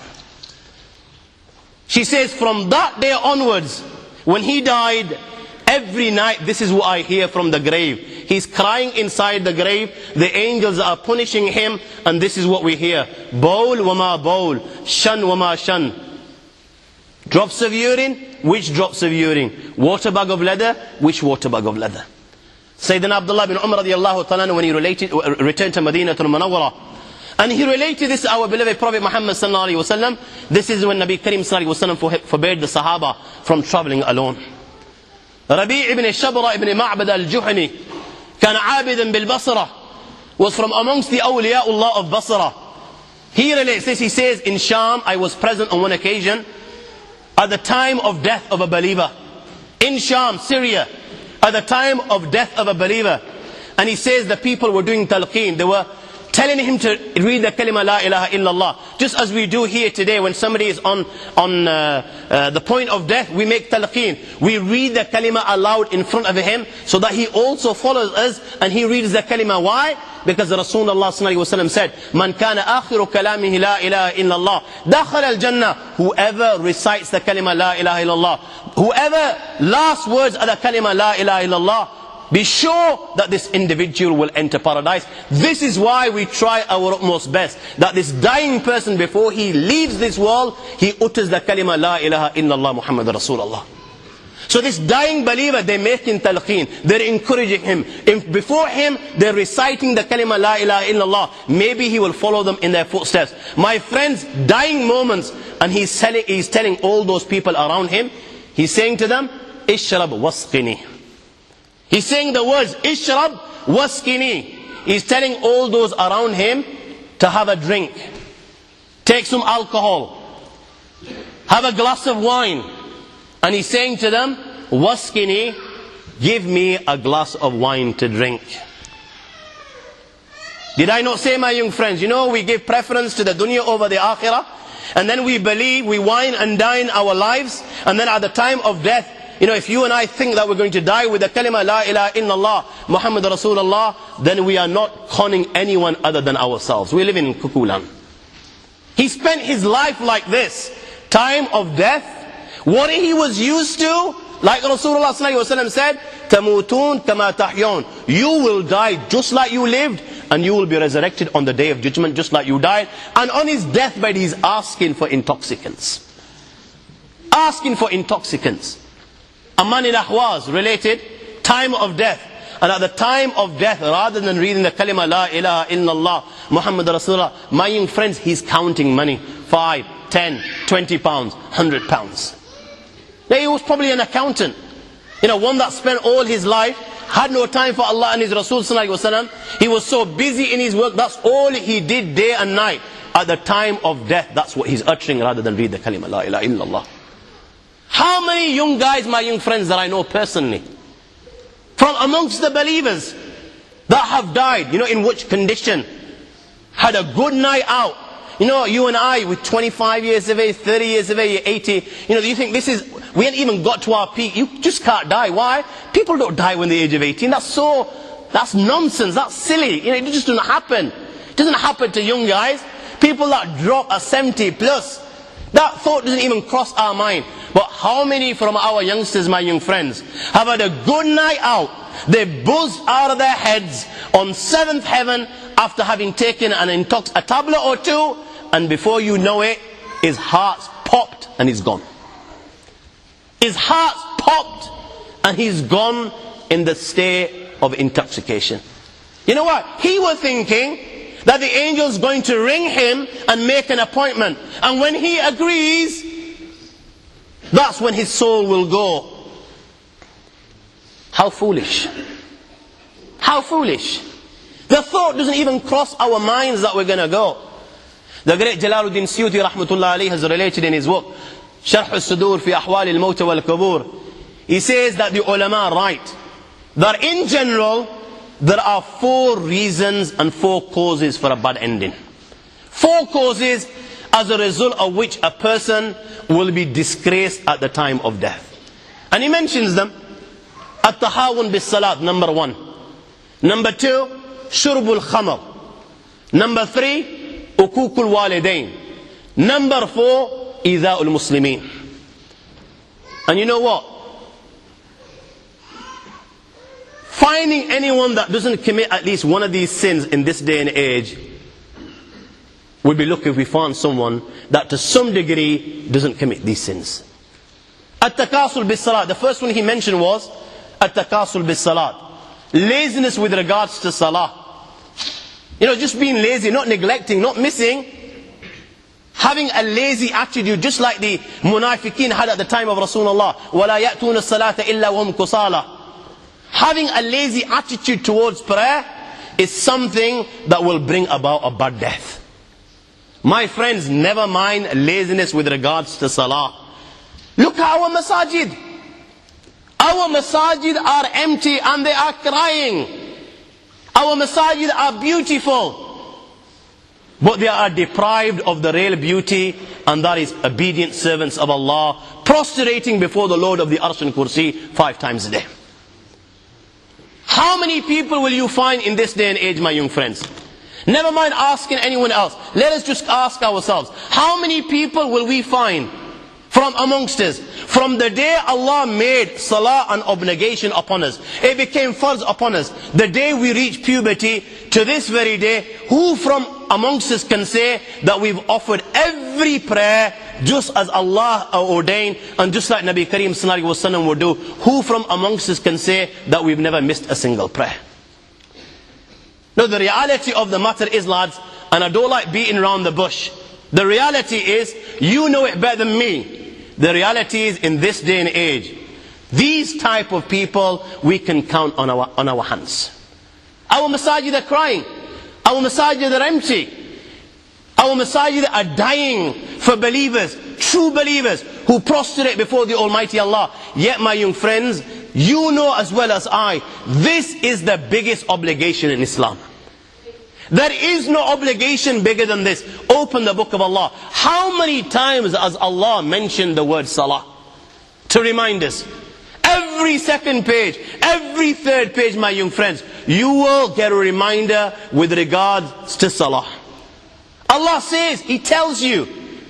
A: She says, from that day onwards, when he died, every night this is what I hear from the grave. He's crying inside the grave, the angels are punishing him, and this is what we hear. Bawl wa ma bawl, shan wa ma shan. Drops of urine, which drops of urine? Water bag of leather, which water bag of leather? Sayyidina Abdullah bin Umar radiallahu ta'ala, when he returned to Medina al-Munawwara, and he related this to our beloved Prophet Muhammad sallallahu alaihi wasallam. This is when Nabi Karim sallallahu alaihi wasallam forbade the Sahaba from traveling alone. Rabi' ibn Shabra ibn Ma'bad al-Juhani, كان عابدا بالبصرة, was from amongst the awliyaullah of Basra. He relates this, he says, in Sham, I was present on one occasion at the time of death of a believer. In Sham, Syria, at the time of death of a believer. And he says the people were doing talqeen. They were telling him to read the kalima la ilaha illallah. Just as we do here today when somebody is on the point of death, we make talqeen. We read the kalima aloud in front of him so that he also follows us and he reads the kalima. Why? Because Rasulullah sallallahu alaihi wasallam said, Man kana akhiru kalamihi la ilaha illallah, dakhal al-jannah. Whoever recites the kalima la ilaha illallah, whoever last words are the kalima la ilaha illallah, be sure that this individual will enter paradise. This is why we try our utmost best, that this dying person, before he leaves this world, he utters the kalima La ilaha illallah Muhammad Rasulullah. So this dying believer, they're making talqeen, they're encouraging him. If before him, they're reciting the kalima La ilaha illallah, maybe he will follow them in their footsteps. My friends, dying moments, and he's telling all those people around him, he's saying to them, Ishrab wasqini. He's saying the words, Ishrab wasqini. He's telling all those around him to have a drink, take some alcohol, have a glass of wine. And he's saying to them, Waskini, give me a glass of wine to drink. Did I not say, my young friends, you know, we give preference to the dunya over the akhirah, and then we believe, we wine and dine our lives, and then at the time of death, you know, if you and I think that we're going to die with the kalima La ilaha illallah Muhammad Rasulullah, then we are not conning anyone other than ourselves. We live in Kukulan. He spent his life like this, time of death. What he was used to, like Rasulullah said, Tamutun kama tahyon. You will die just like you lived, and you will be resurrected on the day of judgment just like you died. And on his deathbed he's asking for intoxicants. Asking for intoxicants. A man in Ahwaz related, time of death. And at the time of death, rather than reading the kalima La ilaha illallah Muhammad Rasulullah, my young friends, he's counting money. 5, 10, 20 pounds, 100 pounds. Now, he was probably an accountant, you know, one that spent all his life, had no time for Allah and His Rasul sallallahu alaihi wasallam. He was so busy in his work, that's all he did day and night. At the time of death, that's what he's uttering, rather than read the kalima La ilaha illallah. How many young guys, my young friends, that I know personally, from amongst the believers, that have died, you know, in which condition? Had a good night out. You know, you and I, with 25 years of age, 30 years of age, 80, you know, you think this is, we ain't even got to our peak. You just can't die. Why? People don't die when they're the age of 18. That's nonsense. That's silly. You know, it just doesn't happen. It doesn't happen to young guys. People that drop at 70 plus, that thought doesn't even cross our mind. But how many from our youngsters, my young friends, have had a good night out? They buzzed out of their heads on seventh heaven after having taken a tablet or two, and before you know it, his heart's popped and he's gone. His heart's popped and he's gone in the state of intoxication. You know what? He was thinking that the angel's going to ring him and make an appointment. And when he agrees, that's when his soul will go. How foolish. How foolish. The thought doesn't even cross our minds that we're going to go. The great Jalaluddin Suyuti rahmatullah alayhi has related in his book, Sharh al-Sudur fi Ahwal al-Mawt wal-Qubur. He says that the ulama write that in general, there are 4 reasons and 4 causes for a bad ending. 4 causes as a result of which a person will be disgraced at the time of death. And he mentions them. At-tahawun bis-salat, number 1. Number 2, shurbul khamr. Number 3, ukukul walidain. Number 4, idha'ul muslimin. And you know what? Finding anyone that doesn't commit at least one of these sins in this day and age, we'd be lucky if we found someone that to some degree doesn't commit these sins. At-takasul bis-salat. The first one he mentioned was at-takasul bis-salat. Laziness with regards to salah. You know, just being lazy, not neglecting, not missing. Having a lazy attitude, just like the munafiqeen had at the time of Rasulullah. وَلَا يَأْتُونَ الصَّلَاةَ إِلَّا وَهُمْ كُسَالَى. Having a lazy attitude towards prayer is something that will bring about a bad death. My friends, never mind laziness with regards to salah. Look at our masajid. Our masajid are empty and they are crying. Our masajid are beautiful, but they are deprived of the real beauty, and that is obedient servants of Allah, prostrating before the Lord of the Arsh and Kursi 5 times a day. How many people will you find in this day and age, my young friends? Never mind asking anyone else. Let us just ask ourselves, how many people will we find from from amongst us. From the day Allah made salah an obligation upon us, it became farz upon us. The day we reach puberty to this very day, who from amongst us can say that we've offered every prayer just as Allah ordained and just like Nabi Kareem sallallahu alaihi wasallam would do? Who from amongst us can say that we've never missed a single prayer? No, the reality of the matter is, lads, and I don't like beating around the bush, the reality is, you know it better than me. The reality is, in this day and age, these type of people we can count on our hands. Our masajid are crying. Our masajid are empty. Our masajid are dying for believers, true believers, who prostrate before the Almighty Allah. Yet, my young friends, you know as well as I, this is the biggest obligation in Islam. There is no obligation bigger than this. Open the book of Allah. How many times has Allah mentioned the word salah? To remind us. Every second page, every third page, my young friends, you will get a reminder with regards to salah. Allah says, He tells you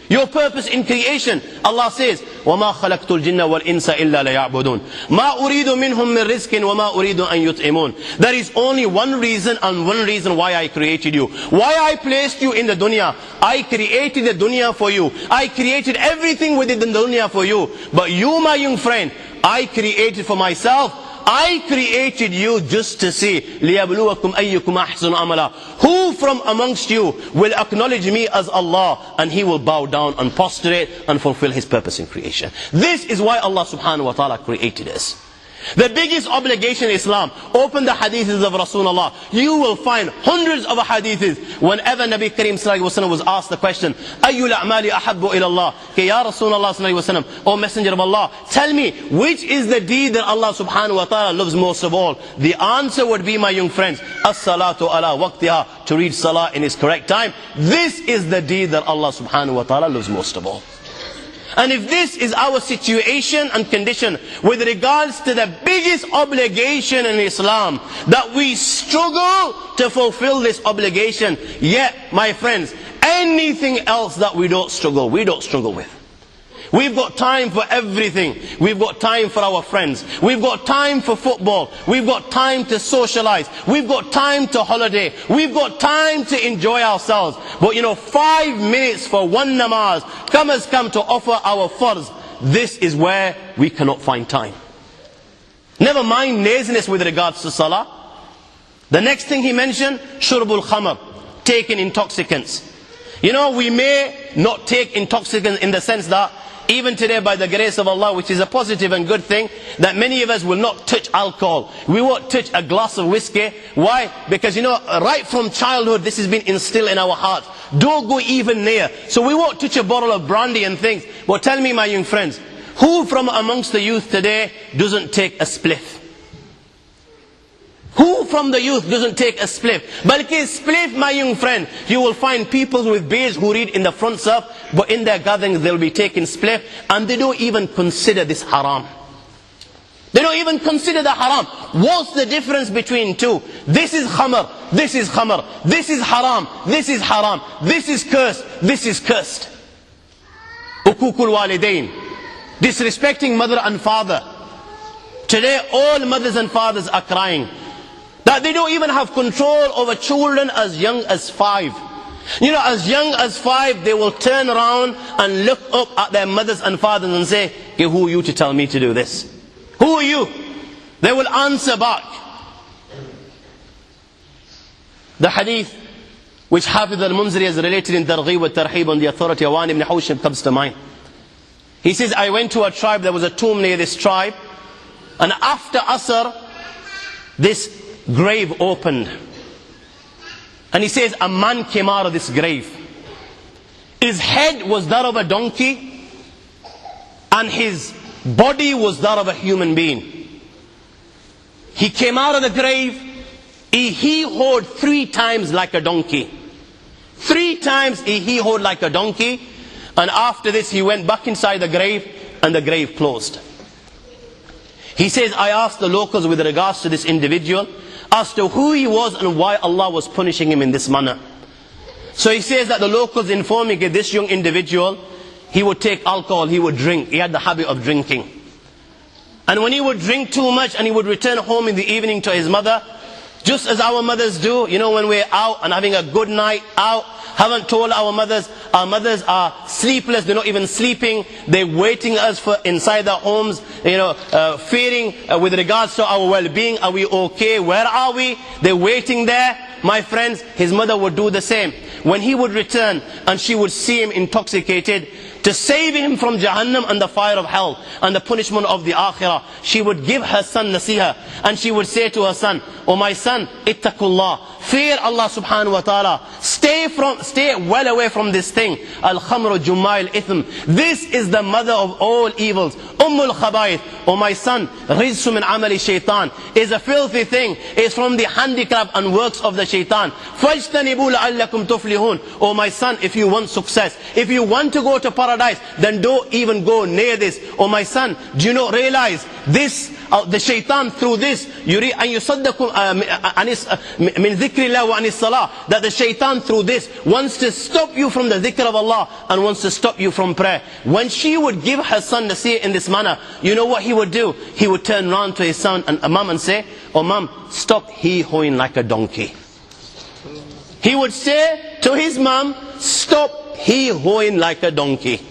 A: your purpose in creation. Allah says, وَمَا خَلَقْتُ الْجِنَّ وَالْإِنسَ إِلَّا لَيَعْبُدُونَ مَا أُرِيدُ مِنْهُم مِّن رِزْقٍ وَمَا أُرِيدُ أَن يُطْعِمُونَ. There is only one reason and one reason why I created you. Why I placed you in the dunya. I created the dunya for you. I created everything within the dunya for you. But you, my young friend, I created for myself. I created you just to see لِيَبْلُوَكُمْ أَيُّكُمْ أَحْسَنُ عَمَلًا. Who from amongst you will acknowledge me as Allah, and he will bow down and prostrate and fulfill his purpose in creation. This is why Allah subhanahu wa ta'ala created us. The biggest obligation in Islam. Open the hadiths of Rasulullah. You will find hundreds of hadiths. Whenever Nabi Kareem sallallahu alaihi wasallam was asked the question, Ayyul a'mali ahabbu ila Allah? Ke ya Rasulullah sallallahu alaihi wasallam, O Messenger of Allah, tell me, which is the deed that Allah subhanahu wa ta'ala loves most of all? The answer would be, my young friends, as-salatu ala waqtiha, to read salah in its correct time. This is the deed that Allah subhanahu wa ta'ala loves most of all. And if this is our situation and condition with regards to the biggest obligation in Islam, that we struggle to fulfill this obligation, yet, my friends, anything else that we don't struggle with. We've got time for everything. We've got time for our friends. We've got time for football. We've got time to socialize. We've got time to holiday. We've got time to enjoy ourselves. But 5 minutes for one namaz has come to offer our farz. This is where we cannot find time. Never mind laziness with regards to salah. The next thing he mentioned, shurbul khamr, taking intoxicants. We may not take intoxicants in the sense that even today, by the grace of Allah, which is a positive and good thing, that many of us will not touch alcohol. We won't touch a glass of whiskey. Why? Because right from childhood, this has been instilled in our hearts. Don't go even near. So we won't touch a bottle of brandy and things. But tell me, my young friends, who from amongst the youth today doesn't take a spliff? Who from the youth doesn't take a spliff? Balki spliff, my young friend, you will find people with beards who read in the front saf, but in their gatherings they'll be taking spliff, and they don't even consider this haram. They don't even consider the haram. What's the difference between two? This is khamr, this is khamr, this is haram, this is haram, this is cursed, this is cursed. Ukukul walidain, disrespecting mother and father. Today all mothers and fathers are crying that they don't even have control over children as young as 5. As young as 5, they will turn around and look up at their mothers and fathers and say, okay, who are you to tell me to do this? Who are you? They will answer back. The hadith which Hafiz al-Munziri has related in Targhib wa Tarhib on the authority of Awan ibn Hawshim comes to mind. He says, I went to a tribe, there was a tomb near this tribe, and after Asr, this grave opened, and he says a man came out of this grave. His head was that of a donkey, and his body was that of a human being. He came out of the grave, he hee-hawed 3 times like a donkey. 3 times he hee-hawed like a donkey, and after this he went back inside the grave, and the grave closed. He says, I asked the locals with regards to this individual as to who he was and why Allah was punishing him in this manner. So he says that the locals informed me that this young individual, he would take alcohol, he would drink. He had the habit of drinking. And when he would drink too much and he would return home in the evening to his mother, just as our mothers do, you know, when we're out and having a good night out, haven't told our mothers are sleepless, they're not even sleeping, they're waiting us for inside their homes, you know, fearing with regards to our well-being. Are we okay? Where are we? They're waiting there. My friends, his mother would do the same. When he would return and she would see him intoxicated, to save him from Jahannam and the fire of hell and the punishment of the Akhirah, she would give her son nasiha, and she would say to her son, "Oh my son, ittaqullah, fear Allah subhanahu wa ta'ala, stay well away from this thing, al-khamru jumma al-ithm, this is the mother of all evils, ummul khabaith, oh my son, rizsu min amali shaitan, is a filthy thing, is from the handicraft and works of the shaitan, fajtanibu la'allakum tuflihun, oh my son, if you want success, if you want to go to paradise, then don't even go near this. Oh my son, do you not realize this, the shaitan through this, yuri an yusaddakum min dhikrillah wa anis salah, that the shaitan through this wants to stop you from the dhikr of Allah and wants to stop you from prayer. When she would give her son nasihah in this manner, you know what he would do? He would turn round to his son and mum and say, "Oh mum, stop hee-hawing like a donkey." He would say to his mum, "Stop hee-hawing like a donkey."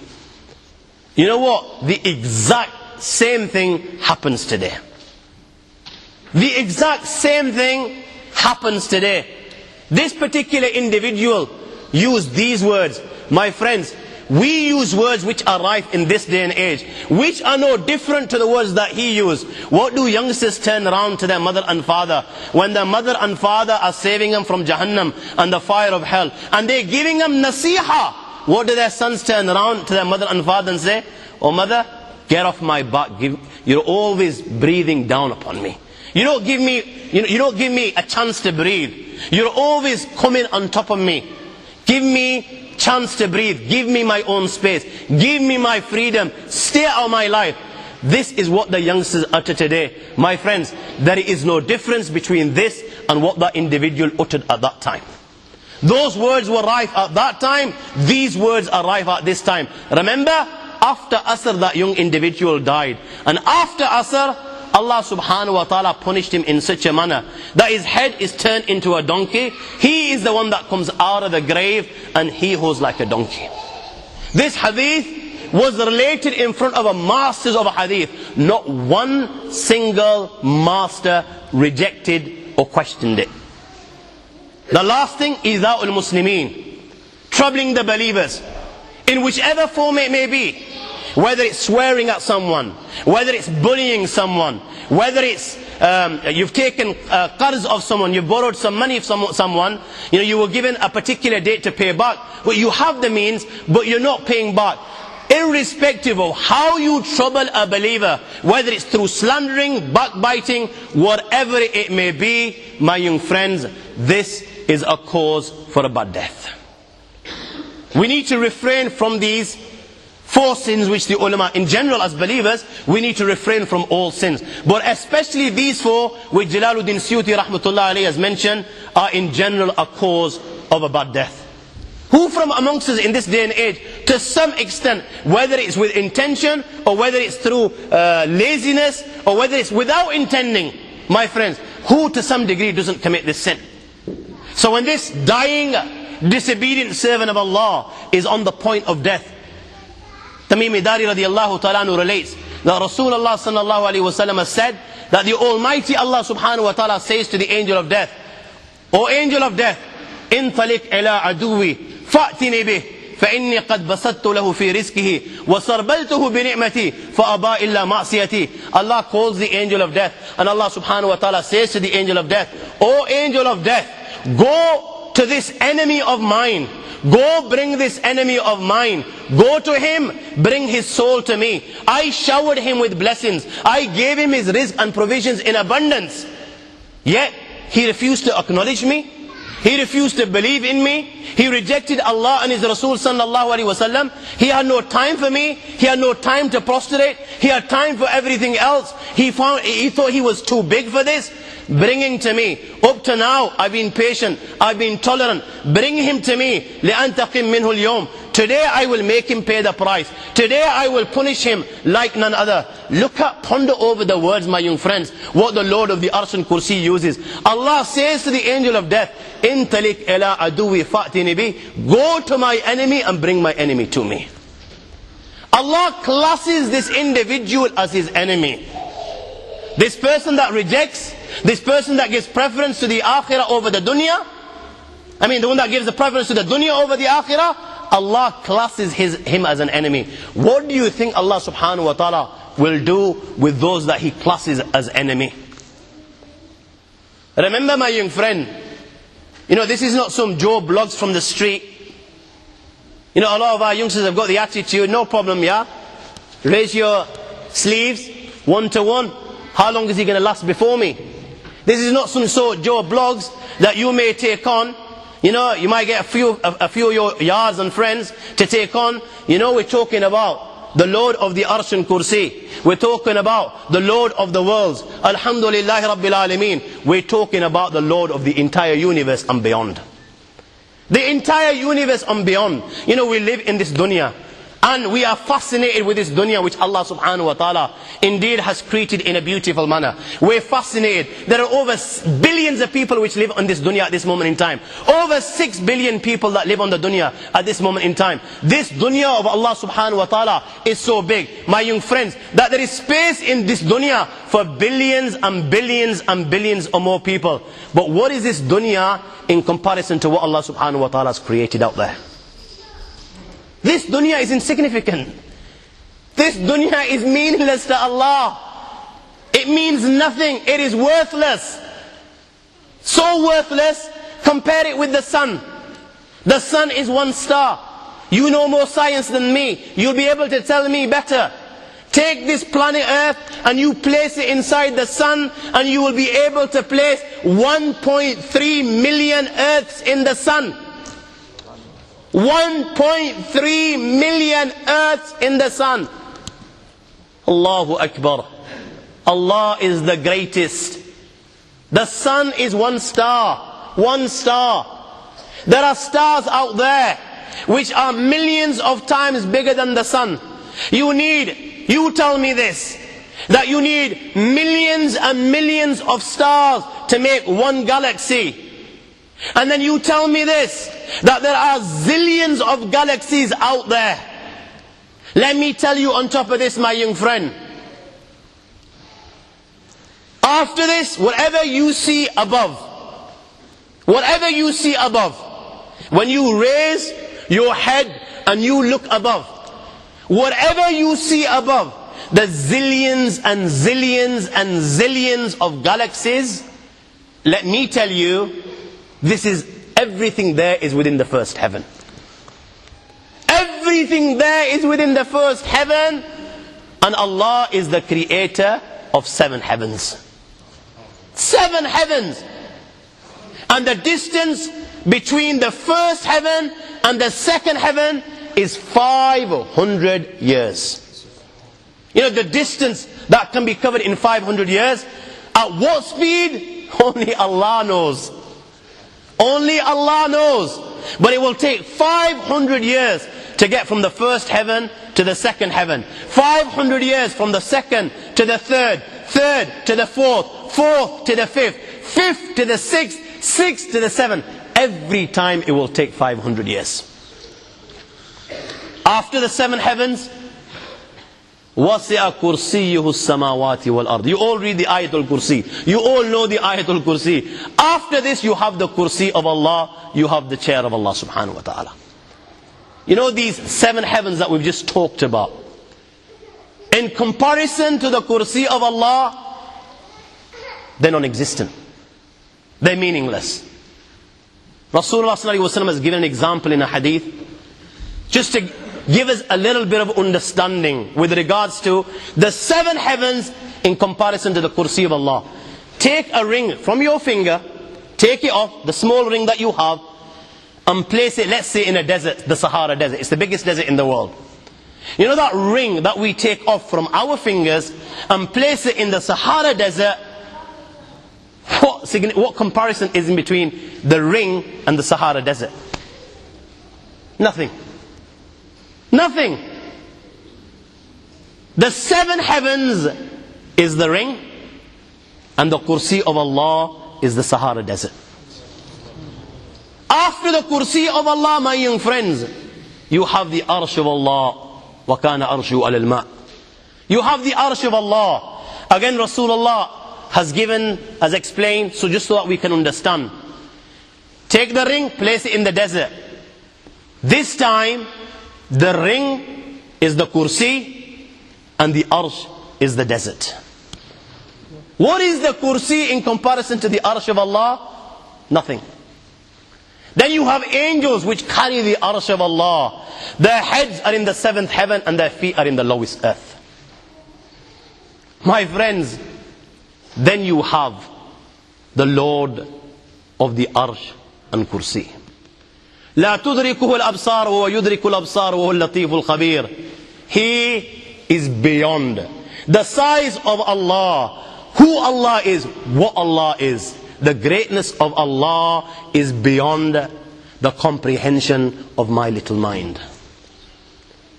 A: You know what? The exact same thing happens today. The exact same thing happens today. This particular individual used these words. My friends, we use words which are rife in this day and age, which are no different to the words that he used. What do youngsters turn around to their mother and father when their mother and father are saving them from Jahannam and the fire of hell, and they're giving them nasiha? What do their sons turn around to their mother and father and say? "Oh mother, get off my back. You're always breathing down upon me. You don't give me a chance to breathe. You're always coming on top of me. Give me chance to breathe. Give me my own space. Give me my freedom. Stay out of my life." This is what the youngsters utter today. My friends, there is no difference between this and what that individual uttered at that time. Those words were rife at that time. These words are rife at this time. Remember, after Asr that young individual died. And after Asr, Allah subhanahu wa ta'ala punished him in such a manner that his head is turned into a donkey. He is the one that comes out of the grave and he hoes like a donkey. This hadith was related in front of a masters of a hadith. Not one single master rejected or questioned it. The last thing, idha'ul muslimin, troubling the believers in whichever form it may be, whether it's swearing at someone, whether it's bullying someone, whether it's you've taken qarz of someone, you've borrowed some money from someone, you were given a particular date to pay back, but you have the means, but you're not paying back. Irrespective of how you trouble a believer, whether it's through slandering, backbiting, whatever it may be, my young friends, this is a cause for a bad death. We need to refrain from these 4 sins which the ulama, in general as believers, we need to refrain from all sins. But especially these 4, which Jalaluddin Suyuti rahmatullah alayhi has mentioned, are in general a cause of a bad death. Who from amongst us in this day and age, to some extent, whether it's with intention, or whether it's through laziness, or whether it's without intending, my friends, who to some degree doesn't commit this sin? So when this dying, disobedient servant of Allah is on the point of death, Tamim Dari radiallahu ta'ala anhu relates that Rasulullah sallallahu alayhi wa sallam has said that the Almighty Allah subhanahu wa ta'ala says to the angel of death, "O angel of death, intalik ila aduwi fa'tini bih فإني قد بسطت له في رزقه وسربلته بنعمتي فأبى إلا معصيتي." Allah calls the angel of death, and Allah subhanahu wa ta'ala says to the angel of death, "O angel of death, go to this enemy of mine. Go bring this enemy of mine. Go to him, bring his soul to me. I showered him with blessings. I gave him his rizq and provisions in abundance. Yet he refused to acknowledge me. He refused to believe in me. He rejected Allah and His Rasul sallallahu alaihi wasallam. He had no time for me. He had no time to prostrate. He had time for everything else. He thought he was too big for this. Bring him to me. Up to now, I've been patient. I've been tolerant. Bring him to me. لأنتقم منه اليوم. Today I will make him pay the price. Today I will punish him like none other. Ponder over the words, my young friends, what the Lord of the Arsh and Kursi uses. Allah says to the angel of death, Intalik ila aduwi fa'tini bi, go to my enemy and bring my enemy to me. Allah classes this individual as his enemy. This person that rejects, this person that gives preference to the akhirah over the dunya, the one that gives the preference to the dunya over the akhirah, Allah classes him as an enemy. What do you think Allah subhanahu wa ta'ala will do with those that he classes as enemy? Remember, my young friend, this is not some Joe blogs from the street. A lot of our youngsters have got the attitude, no problem, yeah? Raise your sleeves, 1 to 1. How long is he going to last before me? This is not some sort of Joe blogs that you may take on. You might get a few of your yars and friends to take on. We're talking about the Lord of the Arsh and Kursi. We're talking about the Lord of the worlds. Alhamdulillah Rabbil Alameen. We're talking about the Lord of the entire universe and beyond. The entire universe and beyond. We live in this dunya. And we are fascinated with this dunya which Allah subhanahu wa ta'ala indeed has created in a beautiful manner. We're fascinated. There are over billions of people which live on this dunya at this moment in time. Over 6 billion people that live on the dunya at this moment in time. This dunya of Allah subhanahu wa ta'ala is so big, my young friends, that there is space in this dunya for billions and billions and billions or more people. But what is this dunya in comparison to what Allah subhanahu wa ta'ala has created out there? This dunya is insignificant. This dunya is meaningless to Allah. It means nothing. It is worthless. So worthless, compare it with the sun. The sun is one star. You know more science than me. You'll be able to tell me better. Take this planet Earth and you place it inside the sun, and you will be able to place 1.3 million Earths in the sun. 1.3 million Earths in the sun. Allahu Akbar. Allah is the greatest. The sun is one star. One star. There are stars out there which are millions of times bigger than the sun. You tell me this, that you need millions and millions of stars to make one galaxy. And then you tell me this, that there are zillions of galaxies out there. Let me tell you on top of this, my young friend. After this, whatever you see above, when you raise your head and you look above, whatever you see above, the zillions and zillions and zillions of galaxies, let me tell you, everything there is within the first heaven. Everything there is within the first heaven. And Allah is the creator of 7 heavens. 7 heavens. And the distance between the first heaven and the second heaven is 500 years. The distance that can be covered in 500 years, at what speed? Only Allah knows. Only Allah knows. But it will take 500 years to get from the first heaven to the second heaven. 500 years from the second to the third, third to the fourth, fourth to the fifth, fifth to the sixth, sixth to the seventh. Every time it will take 500 years. After the 7 heavens, وَسِعَ كُرْسِيُّهُ السَّمَاوَاتِ وَالْأَرْضِ. You all read the Ayatul Kursi. You all know the Ayatul Kursi. After this you have the Kursi of Allah. You have the chair of Allah subhanahu wa ta'ala. These 7 heavens that we've just talked about, in comparison to the Kursi of Allah, they're non-existent. They're meaningless. Rasulullah sallallahu alaihi wasallam has given an example in a hadith, just to give us a little bit of understanding with regards to the 7 heavens in comparison to the Kursi of Allah. Take a ring from your finger, take it off, the small ring that you have, and place it, let's say, in a desert, the Sahara Desert. It's the biggest desert in the world. That ring that we take off from our fingers and place it in the Sahara Desert, what comparison is in between the ring and the Sahara Desert? Nothing. Nothing. The 7 heavens is the ring, and the kursi of Allah is the Sahara Desert. After the kursi of Allah, my young friends, you have the arsh of Allah. وَكَانَ أَرْشُهُ عَلَى الْمَاءِ. You have the arsh of Allah. Again, Rasulullah has explained, so just so that we can understand. Take the ring, place it in the desert. This time, the ring is the kursi, and the arsh is the desert. What is the kursi in comparison to the arsh of Allah? Nothing. Then you have angels which carry the arsh of Allah. Their heads are in the 7th heaven and their feet are in the lowest earth. My friends, then you have the Lord of the arsh and kursi. لا تدركه الأبصار وهو يدرك الأبصار وهو اللطيف الخبير. He is beyond. The size of Allah, who Allah is, what Allah is, the greatness of Allah is beyond the comprehension of my little mind.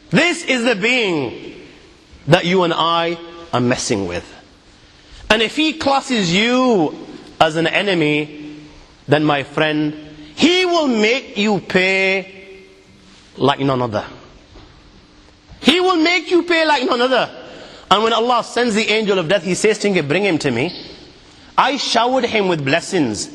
A: This is the being that you and I are messing with. And if he classes you as an enemy, then my friend, he will make you pay like none other. He will make you pay like none other. And when Allah sends the angel of death, he says to him, bring him to me. I showered him with blessings.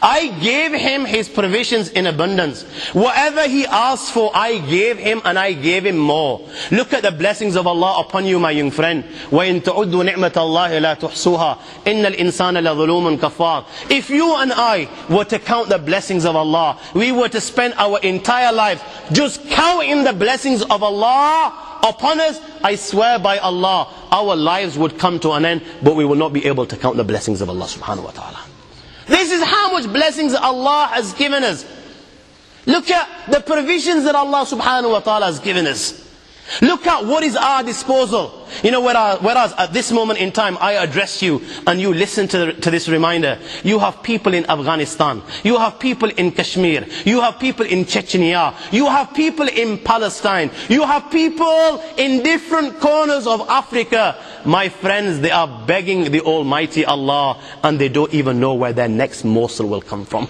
A: I gave him his provisions in abundance. Whatever he asked for, I gave him, and I gave him more. Look at the blessings of Allah upon you, my young friend. وَإِن تَعُدُّوا نِعْمَةَ اللَّهِ لَا تُحْصُوهَا إِنَّ الْإِنسَانَ لَظُلُومٌ كَفَّارٌ. If you and I were to count the blessings of Allah, we were to spend our entire life just counting the blessings of Allah upon us, I swear by Allah, our lives would come to an end, but we will not be able to count the blessings of Allah subhanahu wa ta'ala. This is how much blessings Allah has given us. Look at the provisions that Allah subhanahu wa ta'ala has given us. Look at what is our disposal. You know, whereas at this moment in time I address you and you listen to this reminder. You have people in Afghanistan. You have people in Kashmir. You have people in Chechnya. You have people in Palestine. You have people in different corners of Africa. My friends, they are begging the Almighty Allah, and they don't even know where their next morsel will come from.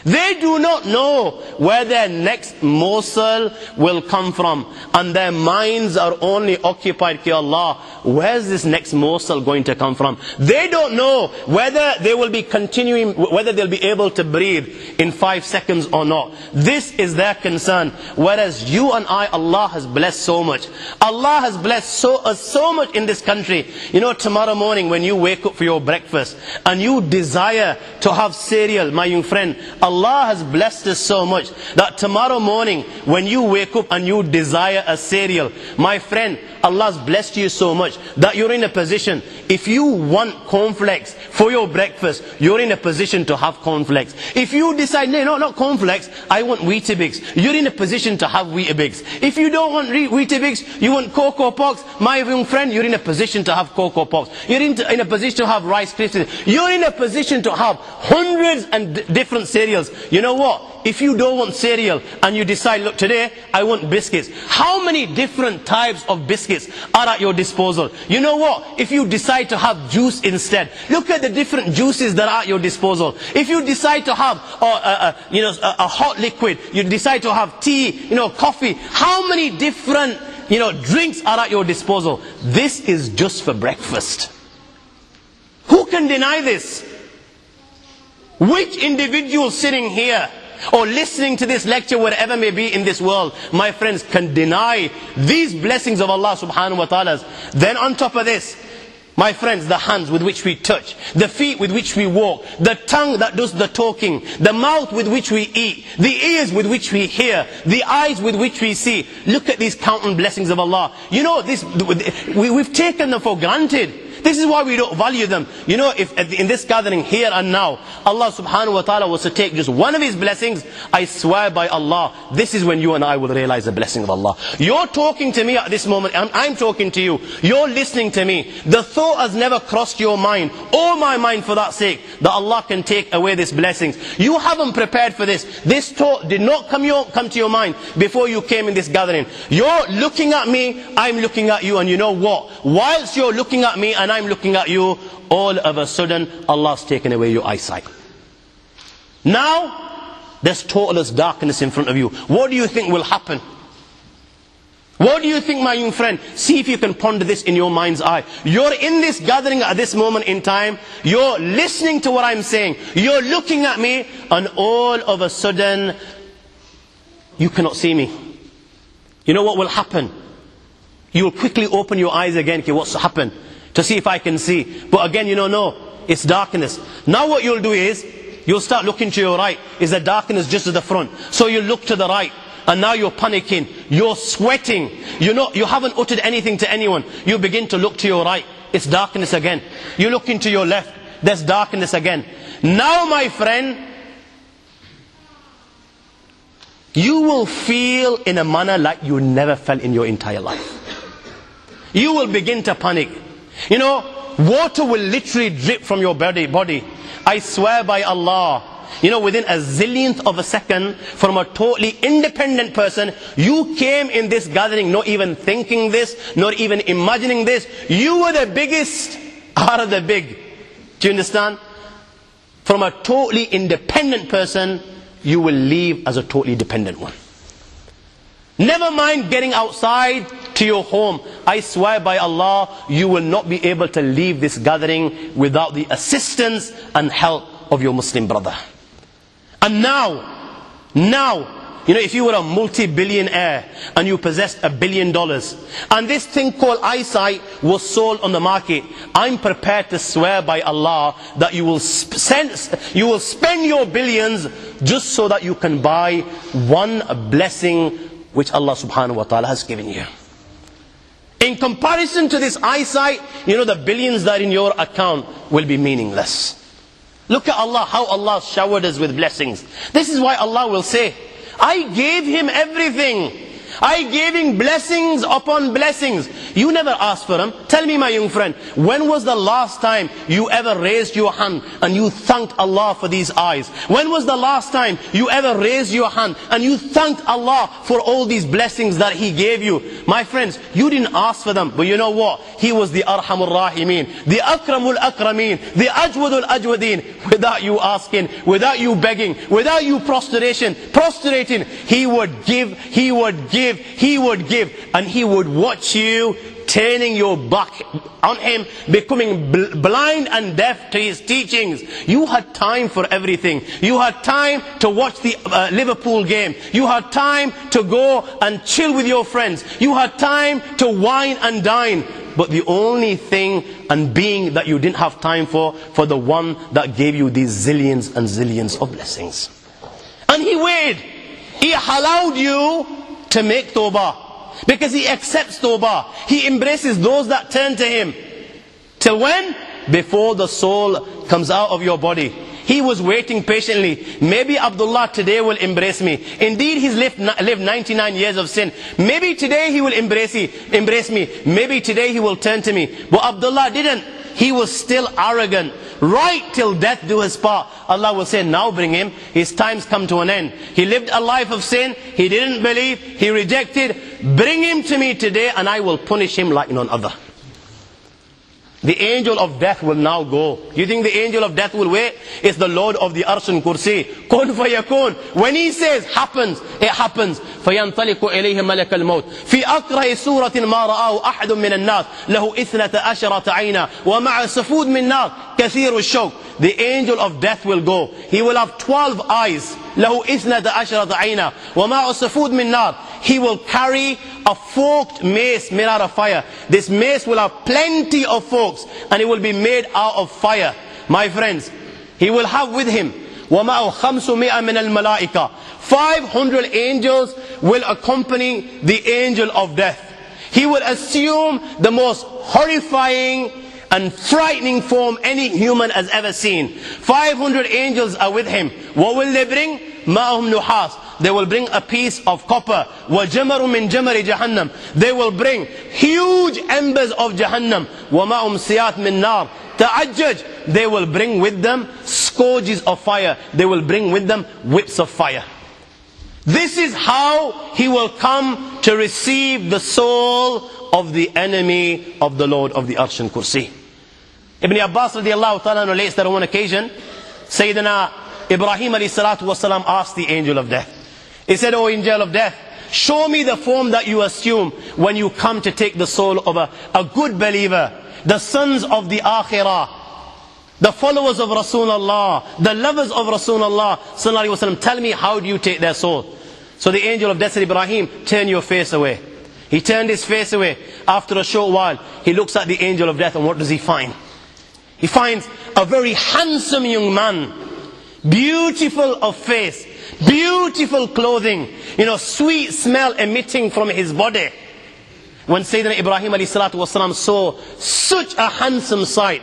A: They do not know where their next morsel will come from. And their minds are only occupied, Ya Allah, where's this next morsel going to come from? They don't know whether they will be continuing, whether they'll be able to breathe in 5 seconds or not. This is their concern. Whereas you and I, Allah has blessed so much. Allah has blessed us so much in this country. You know, tomorrow morning when you wake up for your breakfast and you desire to have cereal, my young friend, Allah has blessed us so much that tomorrow morning when you wake up and you desire a cereal, my friend, Allah has blessed you so much that you're in a position, if you want cornflakes for your breakfast, you're in a position to have cornflakes. If you decide, no, not cornflakes, I want Weetabix, you're in a position to have Weetabix. If you don't want Weetabix, you want Cocoa Pops, my young friend, you're in a position to have Cocoa Pops. You're in a position to have Rice Krispies. You're in a position to have hundreds and different cereals. You know what? If you don't want cereal and you decide, look, today I want biscuits. How many different types of biscuits are at your disposal? You know what? If you decide to have juice instead, look at the different juices that are at your disposal. If you decide to have a hot liquid, you decide to have tea, coffee, how many different drinks are at your disposal? This is just for breakfast. Who can deny this? Which individual sitting here or listening to this lecture, wherever may be in this world, my friends, can deny these blessings of Allah subhanahu wa ta'ala? Then on top of this, my friends, the hands with which we touch, the feet with which we walk, the tongue that does the talking, the mouth with which we eat, the ears with which we hear, the eyes with which we see. Look at these countless blessings of Allah. You know, we've taken them for granted. This is why we don't value them. You know, if in this gathering here and now, Allah subhanahu wa ta'ala was to take just one of His blessings, I swear by Allah, this is when you and I will realize the blessing of Allah. You're talking to me at this moment, I'm talking to you, you're listening to me. The thought has never crossed your mind, or my mind for that sake, that Allah can take away these blessings. You haven't prepared for this. This thought did not come to your mind before you came in this gathering. You're looking at me, I'm looking at you, and you know what? Whilst you're looking at me and I'm looking at you, all of a sudden Allah's taken away your eyesight. Now there's total darkness in front of you. What do you think will happen? What do you think, my young friend? See if you can ponder this in your mind's eye. You're in this gathering at this moment in time. You're listening to what I'm saying. You're looking at me, and all of a sudden you cannot see me. You know what will happen? You will quickly open your eyes again. Okay, what's happened? To see if I can see. But again, you know, no, it's darkness. Now what you'll do is, you'll start looking to your right. Is the darkness just at the front? So you look to the right. And now you're panicking. You're sweating. You know, you haven't uttered anything to anyone. You begin to look to your right. It's darkness again. You look into your left. There's darkness again. Now, my friend, you will feel in a manner like you never felt in your entire life. You will begin to panic. You know, water will literally drip from your body. I swear by Allah, you know, within a zillionth of a second, from a totally independent person, you came in this gathering not even thinking this, not even imagining this. You were the biggest out of the big. Do you understand? From a totally independent person, you will leave as a totally dependent one. Never mind getting outside to your home. I swear by Allah, you will not be able to leave this gathering without the assistance and help of your Muslim brother. And now, you know, if you were a multi-billionaire and you possessed $1 billion, and this thing called eyesight was sold on the market, I'm prepared to swear by Allah that you will spend your billions just so that you can buy one blessing which Allah subhanahu wa ta'ala has given you. In comparison to this eyesight, you know, the billions that are in your account will be meaningless. Look at Allah, how Allah showered us with blessings. This is why Allah will say, I gave him everything. I gave him blessings upon blessings. You never asked for them. Tell me, my young friend, when was the last time you ever raised your hand and you thanked Allah for these eyes? When was the last time you ever raised your hand and you thanked Allah for all these blessings that He gave you? My friends, you didn't ask for them, but you know what? He was the Arhamur Rahimeen, the Akramul Akrameen, the Ajwadul Ajwadeen. Without you asking, without you begging, without you prostrating, He would give, He would give, He would give, and He would watch you turning your back on Him, becoming blind and deaf to His teachings. You had time for everything. You had time to watch the Liverpool game. You had time to go and chill with your friends. You had time to wine and dine. But the only thing and being that you didn't have time for the one that gave you these zillions and zillions of blessings. And He waited. He allowed you to make tawbah, because He accepts tawbah. He embraces those that turn to Him. Till when? Before the soul comes out of your body. He was waiting patiently. Maybe Abdullah today will embrace me. Indeed, he's lived 99 years of sin. Maybe today he will embrace me. Maybe today he will turn to me. But Abdullah didn't. He was still arrogant. Right till death do his part. Allah will say, now bring him. His time's come to an end. He lived a life of sin. He didn't believe. He rejected. Bring him to me today and I will punish him like none other. The angel of death will now go. You think the angel of death will wait? It's the Lord of the Arsh and Kursi. Kun fayakun. When He says happens, it happens. فينطلق إليه ملك الموت في أكره سورة ما رآه أحد من الناس له 12 عينا ومع سفود من نار كثير الشوك. The angel of death will go. He will have 12 eyes. له 12 عينا ومع سفود من نار. He will carry a forked mace made out of fire. This mace will have plenty of forks and it will be made out of fire. My friends, he will have with him وَمَعُ 500 مِنَ الْمَلَائِكَةِ 500 angels will accompany the angel of death. He will assume the most horrifying and frightening form any human has ever seen. 500 angels are with him. What will they bring? Ma'ahum nuhas. They will bring a piece of copper. وَجَمَرٌ مِّن جَمَرِ جَهَنَّمْ. They will bring huge embers of Jahannam. وَمَأُمْ سِيَاتٍ مِّن نَار. Ta'ajjaj. They will bring with them scourges of fire. They will bring with them whips of fire. This is how he will come to receive the soul of the enemy of the Lord of the Arsh and Kursi. Ibn Abbas radiallahu ta'ala relates that on one occasion, Sayyidina Ibrahim alayhi salatu wasalam asked the angel of death. He said, "O angel of death, show me the form that you assume when you come to take the soul of a good believer, the sons of the Akhirah, the followers of Rasulullah, the lovers of Rasulullah sallallahu alaihi wasallam. Tell me, how do you take their soul?" So the angel of death said, "Ibrahim, turn your face away." He turned his face away. After a short while, he looks at the angel of death, and what does he find? He finds a very handsome young man, beautiful of face, beautiful clothing, sweet smell emitting from his body. When Sayyidina Ibrahim alayhi salatu wasalam saw such a handsome sight,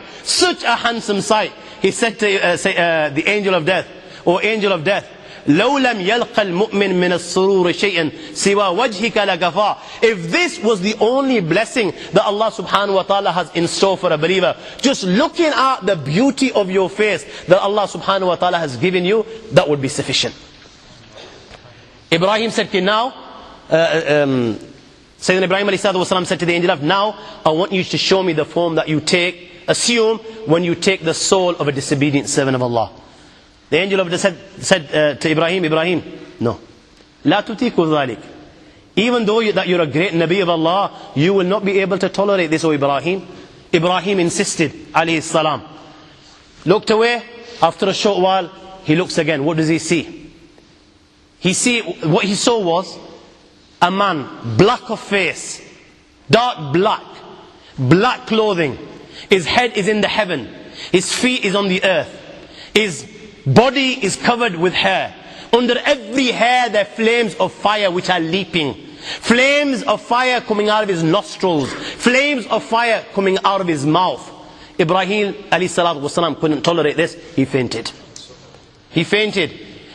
A: he said to the angel of death, "O angel of death, لو لم يلق المؤمن من السرور شيئا سوى وجهك لكفى." If this was the only blessing that Allah subhanahu wa ta'ala has in store for a believer, just looking at the beauty of your face that Allah subhanahu wa ta'ala has given you, that would be sufficient. Ibrahim said, now, Sayyidina Ibrahim alayhi salatu wasalam said to the angel, "Now I want you to show me the form that you assume when you take the soul of a disobedient servant of Allah." The angel of death said to Ibrahim, "No. La tutiku dhalik." Even though that you're a great Nabi of Allah, you will not be able to tolerate this, O Ibrahim. Ibrahim insisted, alayhi salam. Looked away. After a short while, he looks again. What does he see? What he saw was a man, black of face, dark black clothing. His head is in the heaven. His feet is on the earth. His body is covered with hair. Under every hair there are flames of fire which are leaping. Flames of fire coming out of his nostrils. Flames of fire coming out of his mouth. Ibrahim alayhi salatu wasalam couldn't tolerate this. He fainted.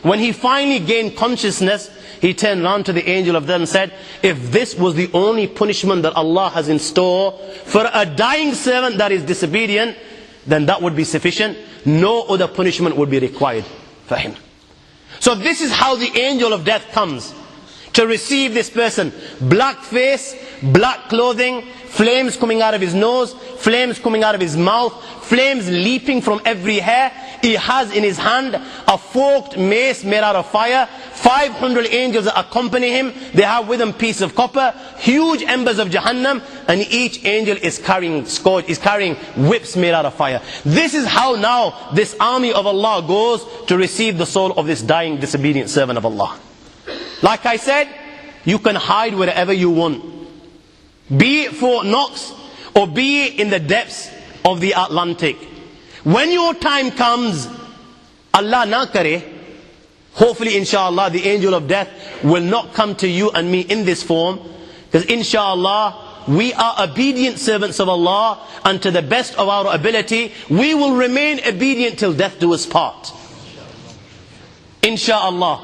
A: When he finally gained consciousness, he turned round to the angel of death and said, "If this was the only punishment that Allah has in store for a dying servant that is disobedient, then that would be sufficient. No other punishment would be required for him." So this is how the angel of death comes to receive this person. Black face, black clothing, flames coming out of his nose, flames coming out of his mouth, flames leaping from every hair. He has in his hand a forked mace made out of fire. 500 angels that accompany him. They have with them piece of copper, huge embers of Jahannam, and each angel is carrying whips made out of fire. This is how now this army of Allah goes to receive the soul of this dying disobedient servant of Allah. Like I said, you can hide wherever you want. Be it Fort Knox or be it in the depths of the Atlantic. When your time comes, Allah na kare, hopefully inshallah the angel of death will not come to you and me in this form, because inshallah we are obedient servants of Allah, and to the best of our ability we will remain obedient till death do us part, inshallah.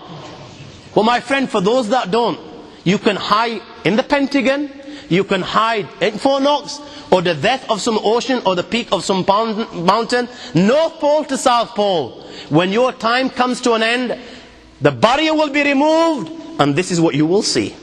A: But my friend, for those that don't, you can hide in the Pentagon, you can hide in Fort Knox, or the depth of some ocean, or the peak of some mountain, North Pole to South Pole. When your time comes to an end, the barrier will be removed, and this is what you will see.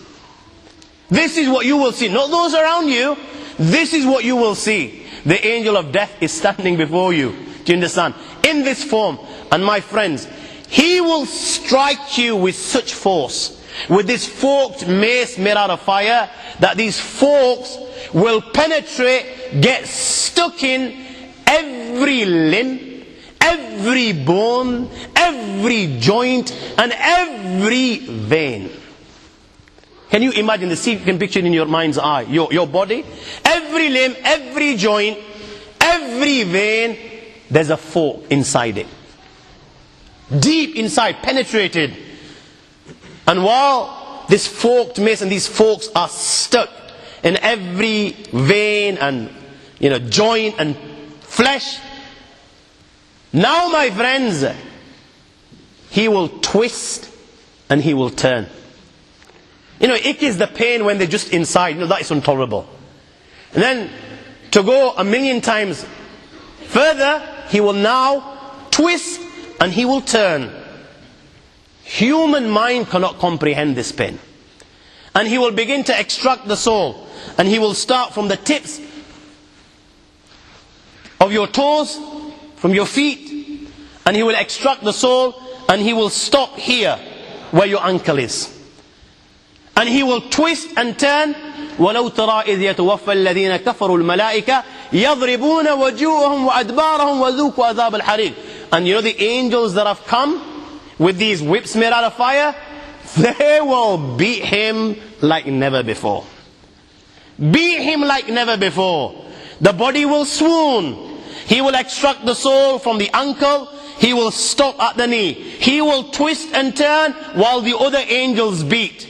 A: This is what you will see, not those around you. This is what you will see. The angel of death is standing before you. Do you understand? In this form. And my friends, he will strike you with such force, with this forked mace made out of fire, that these forks will penetrate, get stuck in every limb, every bone, every joint, and every vein. Can you imagine see if you can picture it in your mind's eye, your body, every limb, every joint, every vein, there's a fork inside it. Deep inside, penetrated. And while this forked mace and these forks are stuck in every vein and joint and flesh. Now my friends, he will twist and he will turn. Ick is the pain when they're just inside. That is intolerable. And then to go 1,000,000 times further, he will now twist and he will turn. Human mind cannot comprehend this pain. And he will begin to extract the soul. And he will start from the tips of your toes, from your feet, and he will extract the soul, and he will stop here where your ankle is. And he will twist and turn. وَلَوْ تَرَى إِذْ يَتَوَفَّى الَّذِينَ كَفَرُوا الْمَلَائِكَةِ يَضْرِبُونَ وَجُوهَهُمْ وَأَدْبَارَهُمْ وَذُوقُوا عَذَابَ الْحَرِيقِ. And the angels that have come with these whips made out of fire, they will beat him like never before. Beat him like never before. The body will swoon. He will extract the soul from the ankle. He will stop at the knee. He will twist and turn while the other angels beat.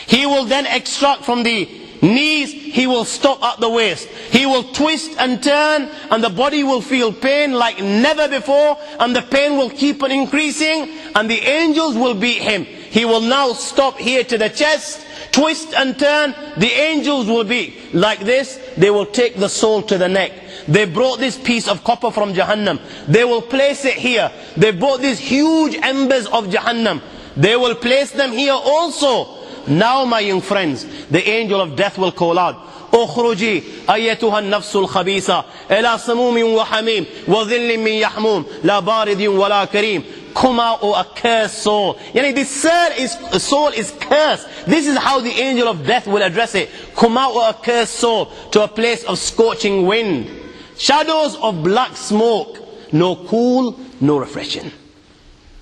A: He will then extract from the knees. He will stop at the waist. He will twist and turn, and the body will feel pain like never before, and the pain will keep on increasing, and the angels will beat him. He will now stop here to the chest, twist and turn. The angels will be like this. They will take the soul to the neck. They brought this piece of copper from Jahannam. They will place it here. They brought these huge embers of Jahannam. They will place them here also. Now, my young friends, the angel of death will call out, اخرجي أيتها النفس الخبيثة إلى سموم وحميم وظل من يحموم لا بارد ولا كريم. Come out, O accursed soul. This soul is cursed. This is how the angel of death will address it. Come out, O accursed soul, to a place of scorching wind, shadows of black smoke, no cool, no refreshing.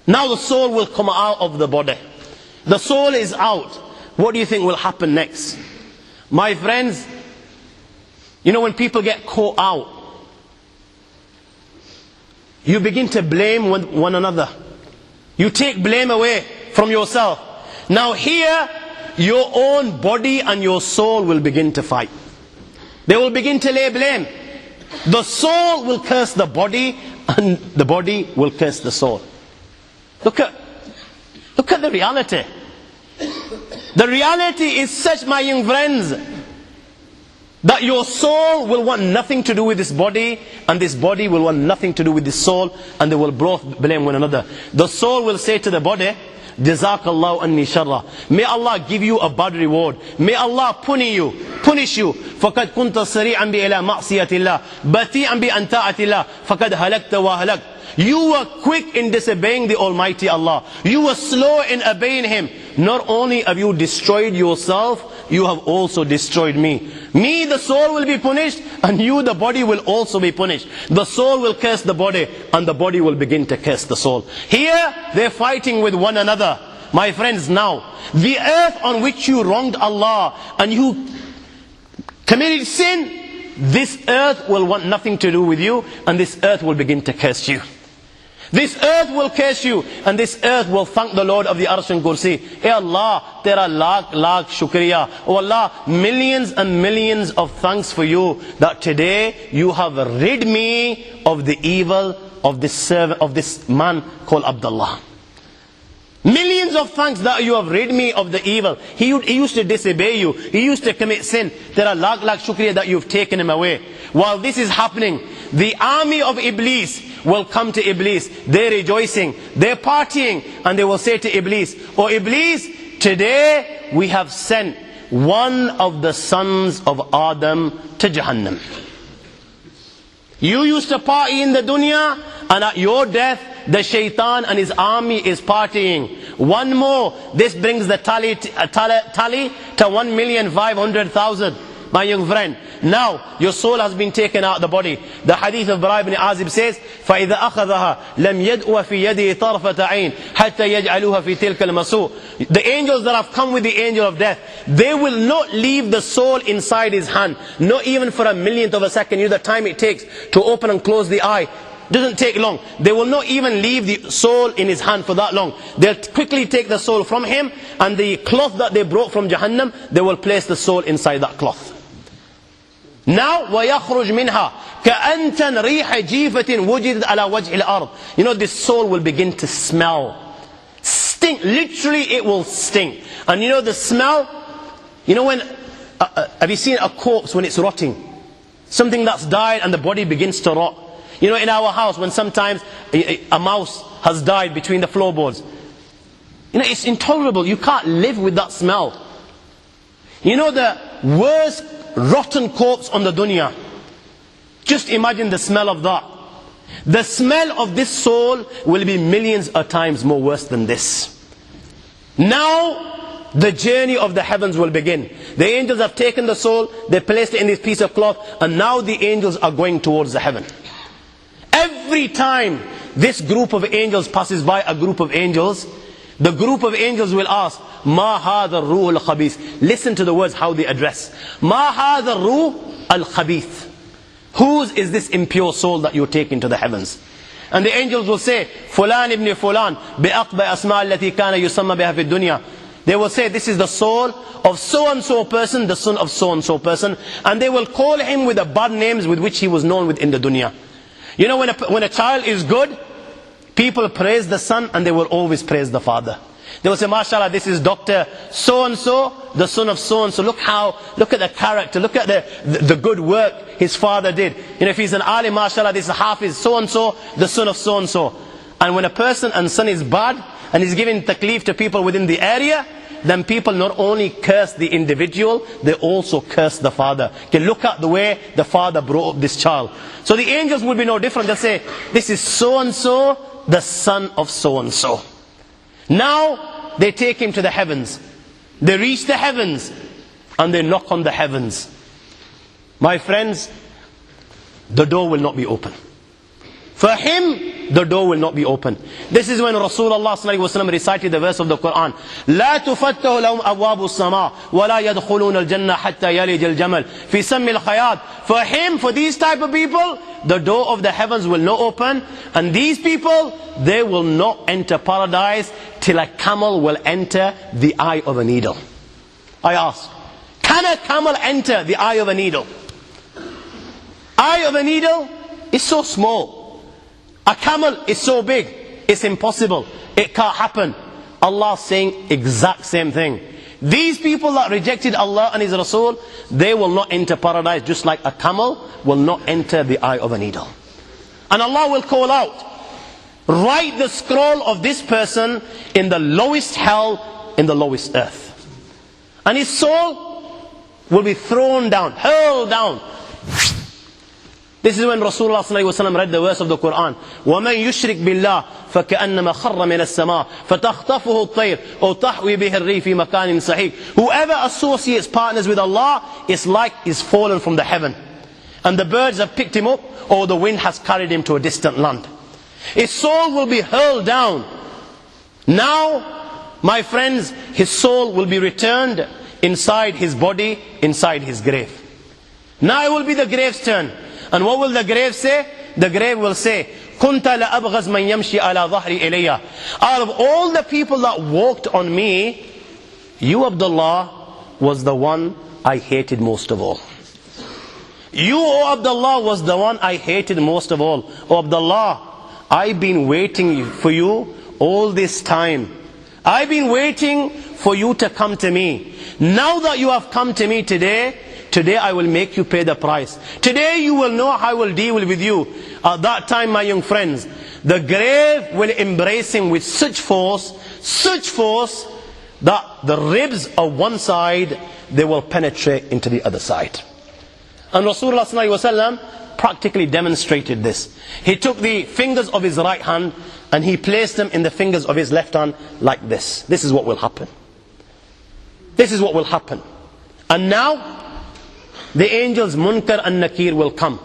A: Now the soul will come out of the body. The soul is out. What do you think will happen next? My friends, when people get caught out, you begin to blame one another. You take blame away from yourself. Now here, your own body and your soul will begin to fight. They will begin to lay blame. The soul will curse the body, and the body will curse the soul. Look at the reality. The reality is such, my young friends, that your soul will want nothing to do with this body, and this body will want nothing to do with this soul, and they will both blame one another. The soul will say to the body, Jazakallahu anni sharra. May Allah give you a bad reward. May Allah punish you. فَقَدْ كُنْتَ سَرِيعًا بِإِلَى مَعْصِيَةِ اللَّهِ بَطِيئًا بِأَنْتَاعَةِ اللَّهِ فَقَدْ هَلَكْتَ وَهَلَكْتَ. You were quick in disobeying the Almighty Allah. You were slow in obeying Him. Not only have you destroyed yourself, you have also destroyed me. Me, the soul, will be punished, and you, the body, will also be punished. The soul will curse the body, and the body will begin to curse the soul. Here, they're fighting with one another. My friends, now, the earth on which you wronged Allah, and you committed sin, this earth will want nothing to do with you, and this earth will begin to curse you. This earth will curse you, and this earth will thank the Lord of the Arsh and Kursi. Hey Allah, tera lakh shukriya. Oh Allah, millions and millions of thanks for you, that today you have rid me of the evil of this servant, of this man called Abdullah. Millions of thanks that you have rid me of the evil. He used to disobey you. He used to commit sin. There are lakh shukriya that you've taken him away. While this is happening, the army of Iblis will come to Iblis. They're rejoicing, they're partying, and they will say to Iblis, "Oh Iblis, today we have sent one of the sons of Adam to Jahannam. You used to party in the dunya, and at your death, the shaitan and his army is partying. One more, this brings the tally to 1,500,000. My young friend, now your soul has been taken out of the body. The hadith of Bara ibn Azib says, فَإِذَا أَخَذَهَا لَمْ يَدْءُ فِي يَدِهِ طَرْفَةَ عَيْنٍ حَتَّى يَجْعَلُوهَا فِي تِلْكَ الْمَسُوءِ. The angels that have come with the angel of death, they will not leave the soul inside his hand, not even for a millionth of a second. You know the time it takes to open and close the eye. Doesn't take long. They will not even leave the soul in his hand for that long. They'll quickly take the soul from him, and the cloth that they brought from Jahannam, they will place the soul inside that cloth. Now, وَيَخْرُجْ مِنْهَا كَأَنْتَنْ رِيحَ جِيفَةٍ وُجِدَتْ عَلَى وَجْهِ الْأَرْضِ. You know, this soul will begin to smell. Stink. Literally, it will stink. And you know the smell? You know when, have you seen a corpse when it's rotting? Something that's died and the body begins to rot. You know, in our house, when sometimes a mouse has died between the floorboards. You know, it's intolerable. You can't live with that smell. You know the worst rotten corpse on the dunya. Just imagine the smell of that. The smell of this soul will be millions of times more worse than this. Now, the journey of the heavens will begin. The angels have taken the soul, they placed it in this piece of cloth, and now the angels are going towards the heaven. Every time this group of angels passes by a group of angels, the group of angels will ask, Ma hadha ruh al-khabith. Listen to the words, how they address. Ma hadha ruh al-khabith. Whose is this impure soul that you're taking to the heavens? And the angels will say, Fulan ibn Fulan, bi'aqba asma' allati kana yusamma biha fi dunya. They will say, this is the soul of so-and-so person, the son of so-and-so person. And they will call him with the bad names with which he was known with in the dunya. You know, when a child is good, people praise the son and they will always praise the father. They will say, mashallah, this is Dr. so-and-so, the son of so-and-so. Look at the character, look at the good work his father did. You know, if he's an alim, mashallah, this is Hafiz so-and-so, the son of so-and-so. And when a person and son is bad, and he's giving taklif to people within the area, then people not only curse the individual, they also curse the father. Okay, look at the way the father brought up this child. So the angels will be no different. They'll say, this is so-and-so, the son of so-and-so. Now, they take him to the heavens. They reach the heavens, and they knock on the heavens. My friends, the door will not be open. For him, the door will not be open. This is when Rasulullah sallallahu alaihi wasallam recited the verse of the Quran. لا تفتح لهم أبواب السماء ولا يدخلون الجنة حتى يلج الجمل في سم الخياط. For him, for these type of people, the door of the heavens will not open. And these people, they will not enter paradise till a camel will enter the eye of a needle. I ask, can a camel enter the eye of a needle? Eye of a needle is so small. A camel is so big, it's impossible. It can't happen. Allah is saying exact same thing. These people that rejected Allah and His Rasul, they will not enter paradise just like a camel will not enter the eye of a needle. And Allah will call out, write the scroll of this person in the lowest hell, in the lowest earth. And his soul will be thrown down, hurled down. This is when Rasulullah ﷺ read the verse of the Quran. وَمَنْ يُشْرِكْ بِاللَّهِ فَكَأَنَّمَا خَرَّ مِنَ السَّمَاءِ فَتَخْطَفُهُ الطَّيْرُ أَوْ تَحْوِي بِهِ الرِّيحُ فِي مَكَانٍ سَحِيقٍ. Whoever associates partners with Allah is like is fallen from the heaven. And the birds have picked him up, or the wind has carried him to a distant land. His soul will be hurled down. Now, my friends, his soul will be returned inside his body, inside his grave. Now it will be the grave's turn. And what will the grave say? The grave will say, كُنْتَ لَأَبْغَزْ مَنْ يَمْشِي عَلَى ظَهْرِ إِلَيَّ. Out of all the people that walked on me, you, Abdullah, was the one I hated most of all. You, O Abdullah, was the one I hated most of all. O Abdullah, I've been waiting for you all this time. I've been waiting for you to come to me. Now that you have come to me today I will make you pay the price. Today you will know how I will deal with you. At that time, my young friends, the grave will embrace him with such force that the ribs of one side, they will penetrate into the other side. And Rasulullah ﷺ practically demonstrated this. He took the fingers of his right hand and he placed them in the fingers of his left hand like this. This is what will happen. This is what will happen. And now, the angels Munkar and Nakir will come.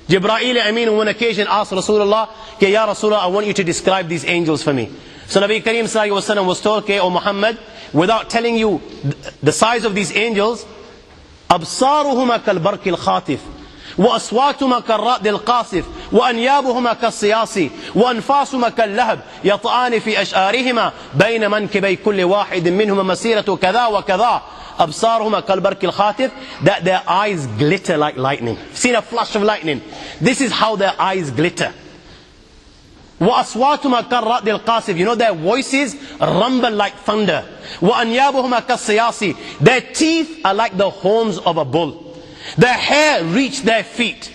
A: Jibreel Amin on one occasion asked Rasulullah, Ya Rasulullah, I want you to describe these angels for me. So Nabi Kareem Sallallahu Alaihi Wasallam was told, O Muhammad, without telling you the size of these angels, أبصارهما كالبرق الخاطف وأصواتهما كالرعد القاصف وأنيابهما كالصياص وأنفاسهما كاللهب يطعان في أشعارهما بين منكبي كل واحد منهما مسيرة كذا وكذا. أبصارهما كالبرق الخاطف, that their eyes glitter like lightning. Seen a flash of lightning? This is how their eyes glitter. وَأَصْوَاتُهُمَا كَالرَّعْدِ الْقَاسِفِ, you know their voices rumble like thunder. وَأَنْيَابُهُمَا كَالسِّيَاصِ, their teeth are like the horns of a bull. Their hair reach their feet.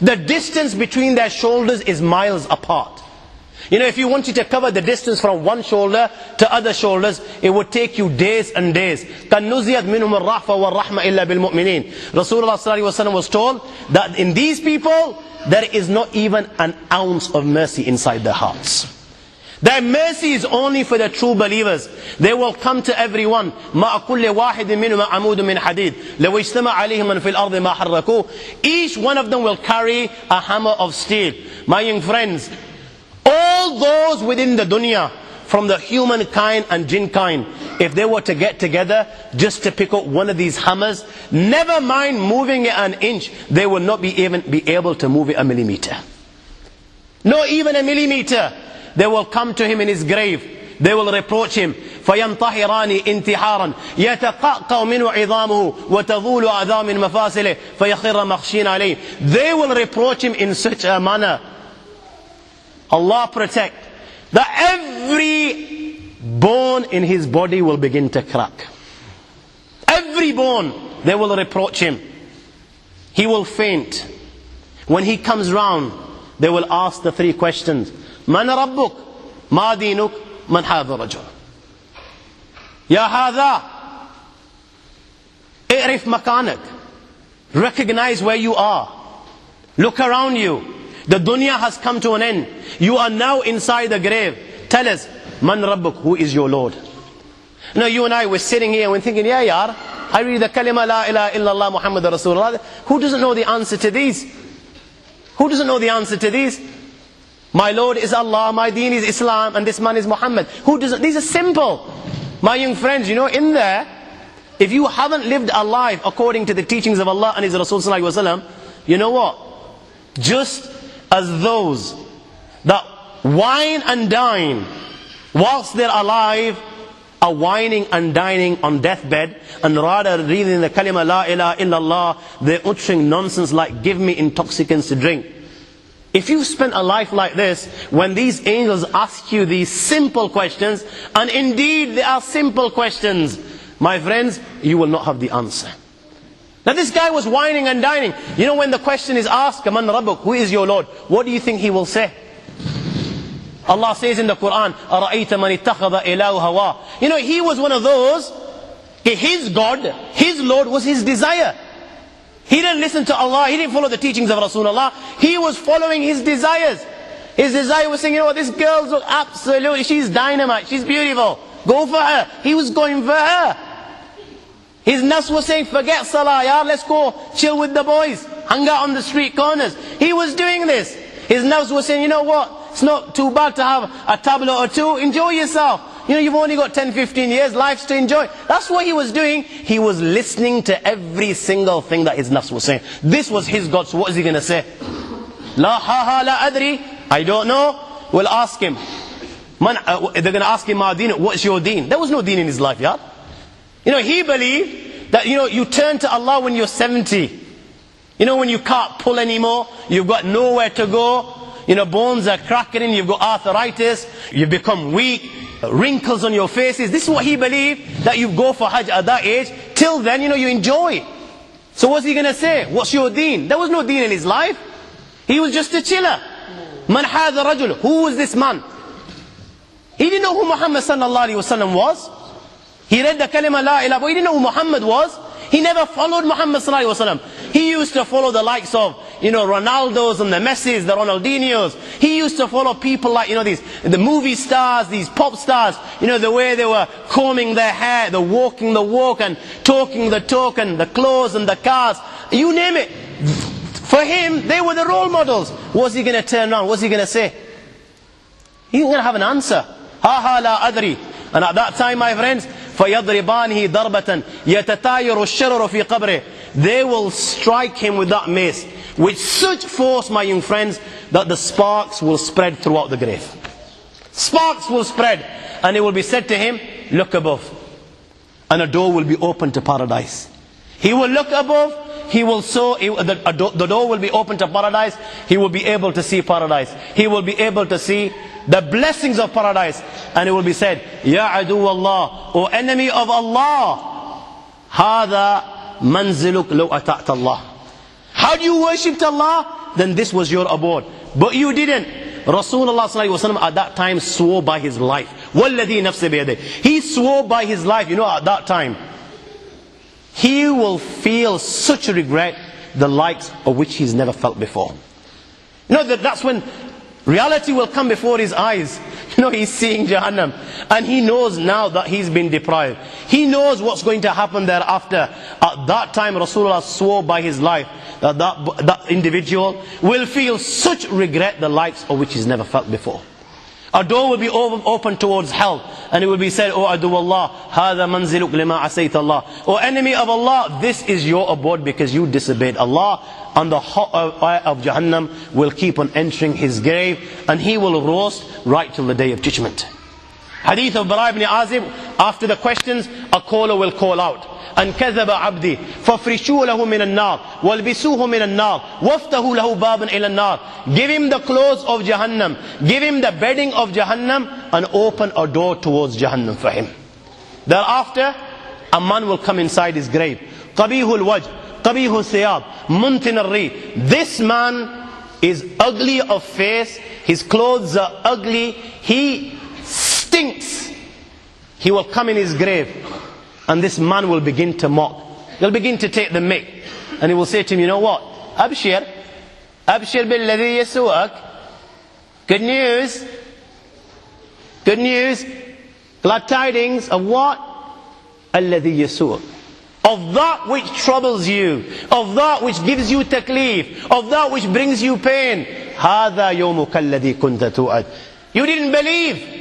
A: The distance between their shoulders is miles apart. You know, if you wanted to cover the distance from one shoulder to other shoulders, it would take you days and days. كَنُّزِيَتْ مِنْهُمُ الرَّحْفَ وَالرَّحْمَ إِلَّا بِالْمُؤْمِنِينَ. Rasulullah ﷺ was told that in these people, there is not even an ounce of mercy inside their hearts. Their mercy is only for the true believers. They will come to everyone. مَا كُلِّ وَاحِدٍ مِّنْهُمَا عَمُودٌ مِّنْ حَدِيدٍ لَوْ اجْتَمَعَ عَلَيْهِمْ مَنْ فِي الْأَرْضِ مَا حَرَّكُوهُ. Each one of them will carry a hammer of steel. My young friends, all those within the dunya, from the humankind and jinn kind, if they were to get together just to pick up one of these hammers, never mind moving it an inch, they will not even be able to move it a millimeter. Not even a millimeter. They will come to him in his grave. They will reproach him. فَيَنْطَحِرَانِ انْتِحَارًا يَتَقَعْقَوْ مِنْهُ عِظَامُهُ وَتَظُولُ أَعْذَامٍ مَفَاصِلِهِ فَيَخِرَّ مَخْشِينَ عَلَيْهِ. They will reproach him in such a manner. Allah protect, that every bone in his body will begin to crack. Every bone, they will reproach him. He will faint. When he comes round, they will ask the three questions. من ربك؟ ما دينك؟ من هذا الرجل؟ يا هذا اعرف مكانك. Recognize where you are. Look around you. The dunya has come to an end. You are now inside the grave. Tell us, Man Rabbuk, who is your Lord? Now you and I were sitting here and we're thinking, yeah, yar, I read the kalima la ilaha illallah Muhammad Rasulullah. Who doesn't know the answer to these? Who doesn't know the answer to these? My Lord is Allah, my deen is Islam, and this man is Muhammad. Who doesn't? These are simple. My young friends, you know, in there, if you haven't lived a life according to the teachings of Allah and His Rasul Sallallahu Alaihi Wasallam, you know what? Just as those that wine and dine whilst they're alive are whining and dining on deathbed, and rather reading the kalima la ilaha illallah, they're uttering nonsense like give me intoxicants to drink. If you've spent a life like this, when these angels ask you these simple questions, and indeed they are simple questions, my friends, you will not have the answer. Now this guy was whining and dining. You know, when the question is asked, Man Rabbuk, who is your Lord? What do you think he will say? Allah says in the Quran, أَرَأَيْتَ مَنِ اتَّخَذَ إِلَهُ هَوَىٰ. You know, he was one of those, his God, his Lord was his desire. He didn't listen to Allah, he didn't follow the teachings of Rasulullah, he was following his desires. His desire was saying, you know what, this girl's look absolutely, she's dynamite, she's beautiful, go for her. He was going for her. His nafs was saying, forget salah, yaar, let's go chill with the boys, hang out on the street corners. He was doing this. His nafs was saying, you know what, it's not too bad to have a tablet or two, enjoy yourself. You know, you've only got 10, 15 years, life's to enjoy. That's what he was doing. He was listening to every single thing that his nafs was saying. This was his God, so what is he going to say? La ha ha la adri, I don't know. We'll ask him. They're going to ask him, Ma deen, what's your deen? There was no deen in his life, yeah? You know, he believed that, you know, you turn to Allah when you're 70. You know, when you can't pull anymore, you've got nowhere to go, you know, bones are cracking in, you've got arthritis, you've become weak, wrinkles on your faces. This is what he believed, that you go for Hajj at that age. Till then, you know, you enjoy. So what's he going to say? What's your deen? There was no deen in his life. He was just a chiller. Man hadha rajul. Who was this man? He didn't know who Muhammad sallallahu alaihi wasallam was. He read the kalima la ilaha, but he didn't know who Muhammad was. He never followed Muhammad sallallahu alaihi wasallam. He used to follow the likes of, you know, Ronaldos and the Messis, the Ronaldinhos. He used to follow people like, you know, the movie stars, these pop stars, you know, the way they were combing their hair, the walking the walk and talking the talk, and the clothes and the cars, you name it. For him, they were the role models. What's he going to turn around? What's he going to say? He's going to have an answer. Ha ha la adri. And at that time, my friends, فَيَضْرِبَانِهِ ضَرْبَةً يَتَتَايَرُ الشَّرَرُ فِي قَبْرِهِ. They will strike him with that mace with such force, my young friends, that the sparks will spread throughout the grave. Sparks will spread, and it will be said to him, look above. and a door will be open to paradise. He will look above, he will saw, the door will be open to paradise, he will be able to see paradise. He will be able to see the blessings of paradise. And it will be said, Ya adu Allah, O enemy of Allah, Hada manziluk law ata'ta Allah. How do you worship Allah? Then this was your abode. But you didn't. Rasulullah sallallahu alaihi wasallam at that time swore by his life. Walladhi nafsi biyadih. He swore by his life. You know, at that time, he will feel such regret, the likes of which he's never felt before. You know, that's when reality will come before his eyes. You know, he's seeing Jahannam, and he knows now that he's been deprived. He knows what's going to happen thereafter. At that time, Rasulullah swore by his life that that individual will feel such regret, the likes of which he's never felt before. A door will be open towards hell, and it will be said, O adu Allah, hada manziluk lima asayta Allah. O enemy of Allah, this is your abode because you disobeyed Allah. And the hot fire of Jahannam will keep on entering his grave, and he will roast right till the day of judgment. Hadith of Bara ibn Azib, after the questions, a caller will call out, أن كذب عبدي فافرشوا له من النار والبسوه من النار وافتحوا له بابا إلى النار. Give him the clothes of Jahannam, give him the bedding of Jahannam, and open a door towards Jahannam for him. Thereafter, a man will come inside his grave. قبيح الوجه قبيح الثياب منتن الريح. This man is ugly of face, his clothes are ugly, he stinks. He will come in his grave, and this man will begin to mock. He'll begin to take the mick, and he will say to him, you know what? Abshir billadhi yasu'ak. Good news. Good news. Glad tidings of what? Alladhi yasu'ak. Of that which troubles you, of that which gives you taklif, of that which brings you pain. Hada yawmuka alladhi kunta tu'ad. You didn't believe.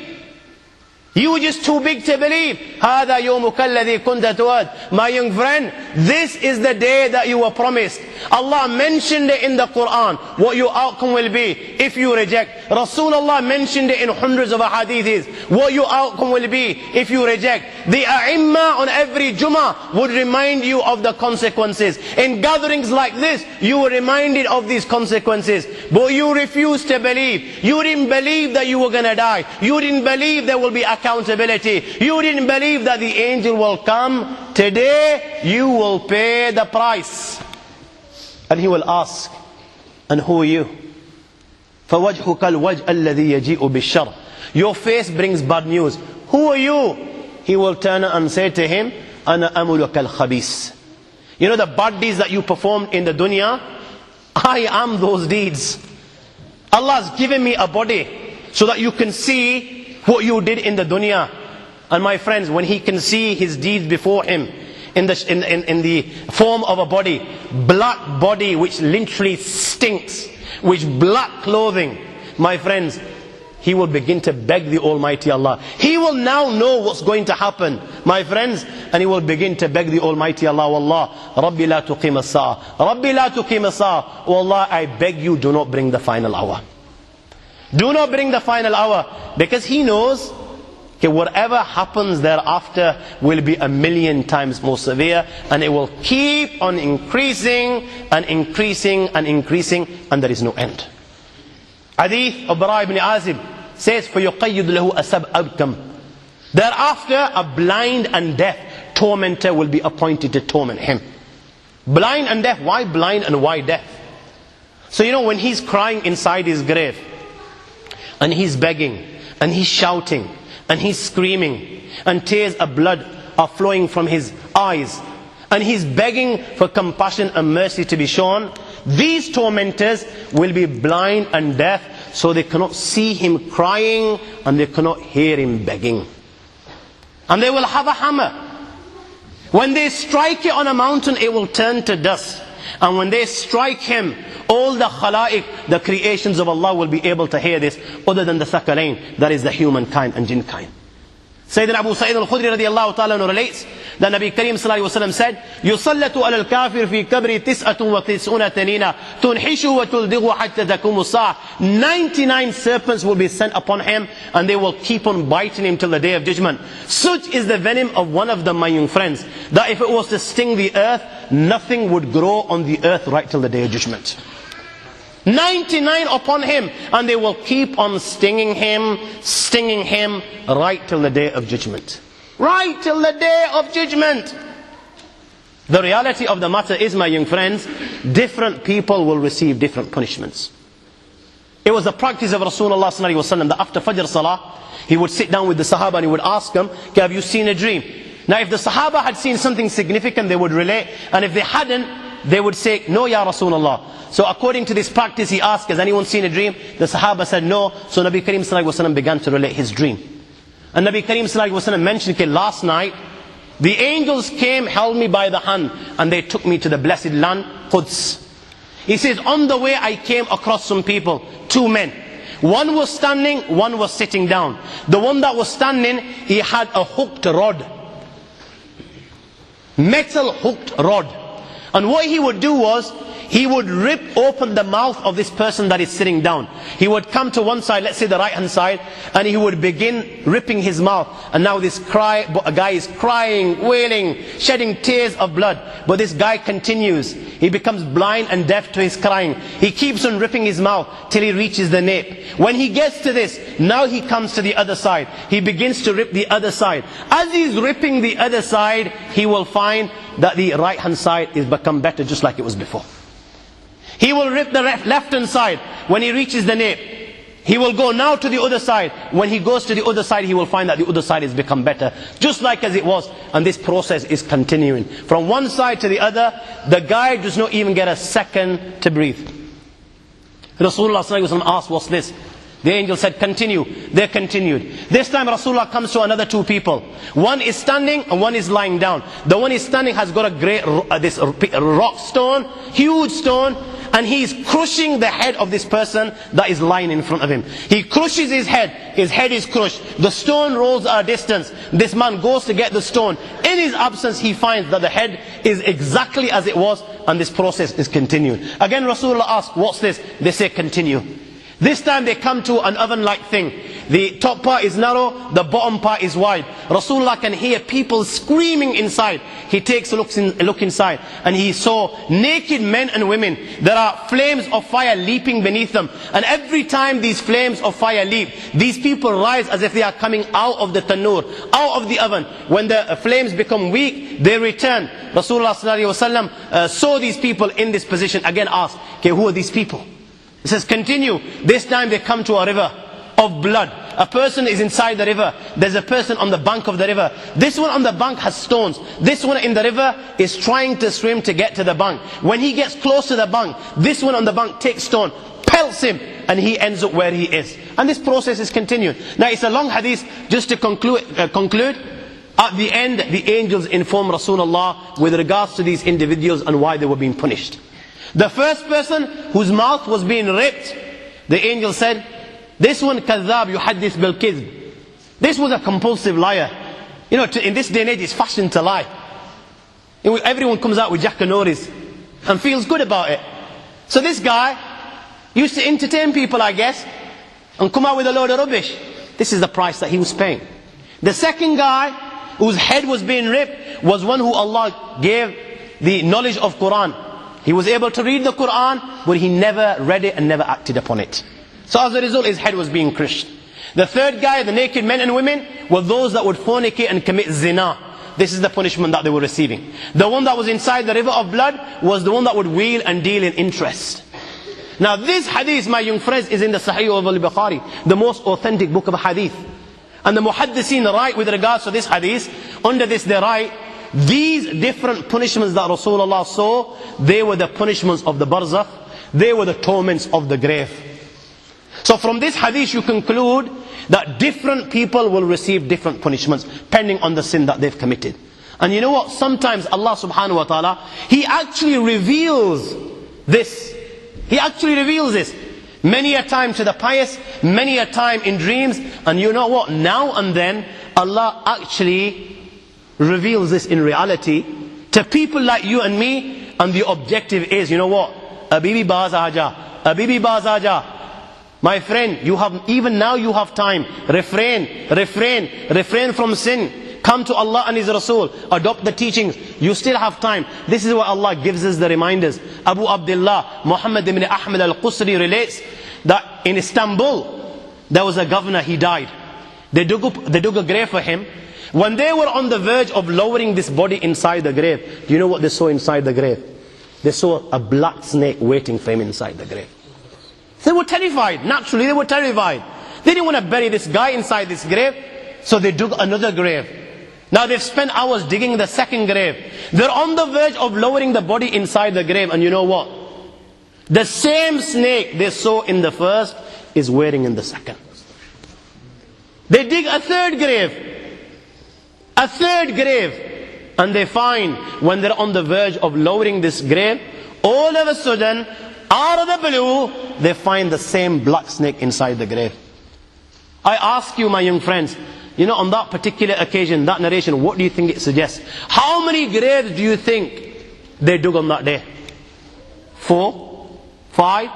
A: You were just too big to believe. هذا يومك الذي كنت توعد. My young friend, this is the day that you were promised. Allah mentioned it in the Quran, what your outcome will be if you reject. Rasulullah mentioned it in hundreds of hadiths, what your outcome will be if you reject. The A'imma on every Jummah would remind you of the consequences. In gatherings like this, you were reminded of these consequences. But you refused to believe. You didn't believe that you were going to die. You didn't believe there will be accountability. You didn't believe that the angel will come. Today, you will pay the price. And he will ask, and who are you? فَوَجْهُكَ الْوَجْءَ الَّذِي يَجِيءُ بِالشَّرِّ. Your face brings bad news. Who are you? He will turn and say to him, أَنَا أَمُلُكَ الْخَبِيثِ. You know the bad deeds that you performed in the dunya? I am those deeds. Allah has given me a body so that you can see what you did in the dunya. And my friends, when he can see his deeds before him in the form of a body, black body which literally stinks, which black clothing, my friends, he will begin to beg the Almighty Allah. He will now know what's going to happen, my friends, and he will begin to beg the Almighty Allah, Wallah, Rabbi la tuqim as-sa'a, Rabbi la tuqim as-sa'a. Oh Allah, I beg you, do not bring the final hour. Do not bring the final hour, because he knows that whatever happens thereafter will be 1,000,000 times more severe, and it will keep on increasing and increasing and increasing, and there is no end. Hadith of Bara ibn Azib says, فَيُقَيِّدْ لَهُ أَسَبْ أَبْكَمْ. Thereafter, a blind and deaf tormentor will be appointed to torment him. Blind and deaf. Why blind and why deaf? So you know, when he's crying inside his grave, and he's begging, and he's shouting, and he's screaming, and tears of blood are flowing from his eyes, and he's begging for compassion and mercy to be shown, these tormentors will be blind and deaf, so they cannot see him crying, and they cannot hear him begging. And they will have a hammer. When they strike it on a mountain, it will turn to dust. And when they strike him, all the khalaiq, the creations of Allah, will be able to hear this, other than the thaqalain, that is the humankind and jinn kind. Sayyidina Abu Sa'id al-Khudri radiallahu ta'ala relates The Nabi Kareem sallallahu alaihi wasallam said, يُصَلَّةُ عَلَى الْكَافِرِ فِي كَبْرِ 99 تَنِينَ تُنْحِشُ وَتُلْدِغُ حَتَّى تَكُمُ السَّاعَةُ. 99 serpents will be sent upon him, and they will keep on biting him till the day of judgment. Such is the venom of one of them, my young friends, that if it was to sting the earth, nothing would grow on the earth right till the day of judgment. 99 upon him, and they will keep on stinging him right till the day of judgment. Right till the day of judgment. The reality of the matter is, my young friends, different people will receive different punishments. It was the practice of Rasulullah sallallahu alaihi wasallam that after Fajr Salah, he would sit down with the Sahaba and he would ask them, okay, have you seen a dream? Now if the Sahaba had seen something significant, they would relate, and if they hadn't, they would say, no, Ya Rasulullah. So according to this practice, he asked, has anyone seen a dream? The Sahaba said no. So Nabi Kareem sallallahu alaihi wasallam began to relate his dream. And Nabi Kareem sallallahu alaihi wasallam mentioned, okay, last night, the angels came, held me by the hand, and they took me to the blessed land, Quds. He says, on the way I came across some people, two men. One was standing, one was sitting down. The one that was standing, he had a hooked rod. Metal hooked rod. And what he would do was, he would rip open the mouth of this person that is sitting down. He would come to one side, let's say the right hand side, and he would begin ripping his mouth. And now this guy is crying, wailing, shedding tears of blood. But this guy continues. He becomes blind and deaf to his crying. He keeps on ripping his mouth till he reaches the nape. When he gets to this, now he comes to the other side. He begins to rip the other side. As he's ripping the other side, he will find that the right hand side is become better just like it was before. He will rip the left hand side. When he reaches the nape, he will go now to the other side. When he goes to the other side, he will find that the other side has become better, just like as it was. And this process is continuing from one side to the other. The guy does not even get a second to breathe. Rasulullah sallallahu alaihi wasallam asked, what's this? The angel said, continue. They continued. This time Rasulullah comes to another two people. One is standing and one is lying down. The one is standing has got a great this rock stone, huge stone, and he is crushing the head of this person that is lying in front of him. He crushes his head is crushed. The stone rolls a distance. This man goes to get the stone. In his absence, he finds that the head is exactly as it was, and this process is continuing. Again Rasulullah asked, what's this? They say, continue. This time they come to an oven-like thing. The top part is narrow, the bottom part is wide. Rasulullah can hear people screaming inside. He takes a look inside, and he saw naked men and women. There are flames of fire leaping beneath them. And every time these flames of fire leap, these people rise as if they are coming out of the tanur, out of the oven. When the flames become weak, they return. Rasulullah sallallahu alaihi wasallam saw these people in this position. Again asked, okay, who are these people? He says, continue. This time they come to a river of blood. A person is inside the river. There's a person on the bank of the river. This one on the bank has stones. This one in the river is trying to swim to get to the bank. When he gets close to the bank, this one on the bank takes stone, pelts him, and he ends up where he is. And this process is continued. Now it's a long hadith. Just to conclude, at the end, the angels inform Rasulullah with regards to these individuals and why they were being punished. The first person whose mouth was being ripped, the angel said, this one kadhab yuhaddith bil kidhb. This was a compulsive liar. You know, in this day and age, it's fashion to lie. Everyone comes out with jackanories and feels good about it. So this guy used to entertain people, I guess, and come out with a load of rubbish. This is the price that he was paying. The second guy whose head was being ripped was one who Allah gave the knowledge of Quran. He was able to read the Quran, but he never read it and never acted upon it. So as a result, his head was being crushed. The third guy, the naked men and women, were those that would fornicate and commit zina. This is the punishment that they were receiving. The one that was inside the river of blood was the one that would wheel and deal in interest. Now this hadith, my young friends, is in the Sahih of al-Bukhari, the most authentic book of hadith. And the muhaddithin write with regards to this hadith, under this they write, these different punishments that Rasulullah saw, they were the punishments of the barzakh, they were the torments of the grave. So from this hadith you conclude that different people will receive different punishments depending on the sin that they've committed. And you know what? Sometimes Allah subhanahu wa ta'ala, He actually reveals this. He actually reveals this. Many a time to the pious, many a time in dreams. And you know what? Now and then Allah actually reveals this in reality to people like you and me, and the objective is, you know what? Abibi baaz aaja, Abibi baaz aaja. My friend, even now you have time. Refrain from sin. Come to Allah and His Rasul. Adopt the teachings. You still have time. This is why Allah gives us the reminders. Abu Abdullah Muhammad ibn Ahmed al-Qusri relates that in Istanbul there was a governor, he died. They dug a grave for him. When they were on the verge of lowering this body inside the grave, do you know what they saw inside the grave? They saw a black snake waiting for him inside the grave. They were terrified. Naturally, they were terrified. They didn't want to bury this guy inside this grave, so they dug another grave. Now they've spent hours digging the second grave. They're on the verge of lowering the body inside the grave, and you know what? The same snake they saw in the first is waiting in the second. They dig a third grave, and they find when they're on the verge of lowering this grave, all of a sudden, out of the blue, they find the same black snake inside the grave. I ask you, my young friends, you know, on that particular occasion, that narration, what do you think it suggests? How many graves do you think they dug on that day? 4, 5,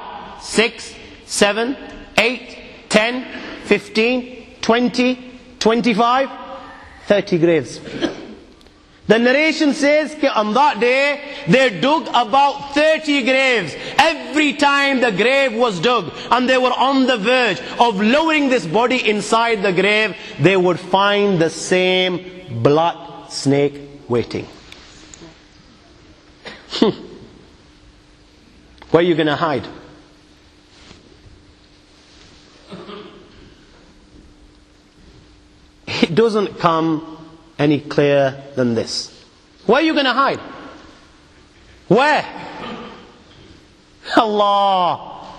A: 6, 7, 8, 10, 15, 20, 25, 30 graves. The narration says that on that day they dug about 30 graves. Every time the grave was dug and they were on the verge of lowering this body inside the grave, they would find the same black snake waiting. Where are you going to hide? It doesn't come any clearer than this. Where are you going to hide? Where? Allah.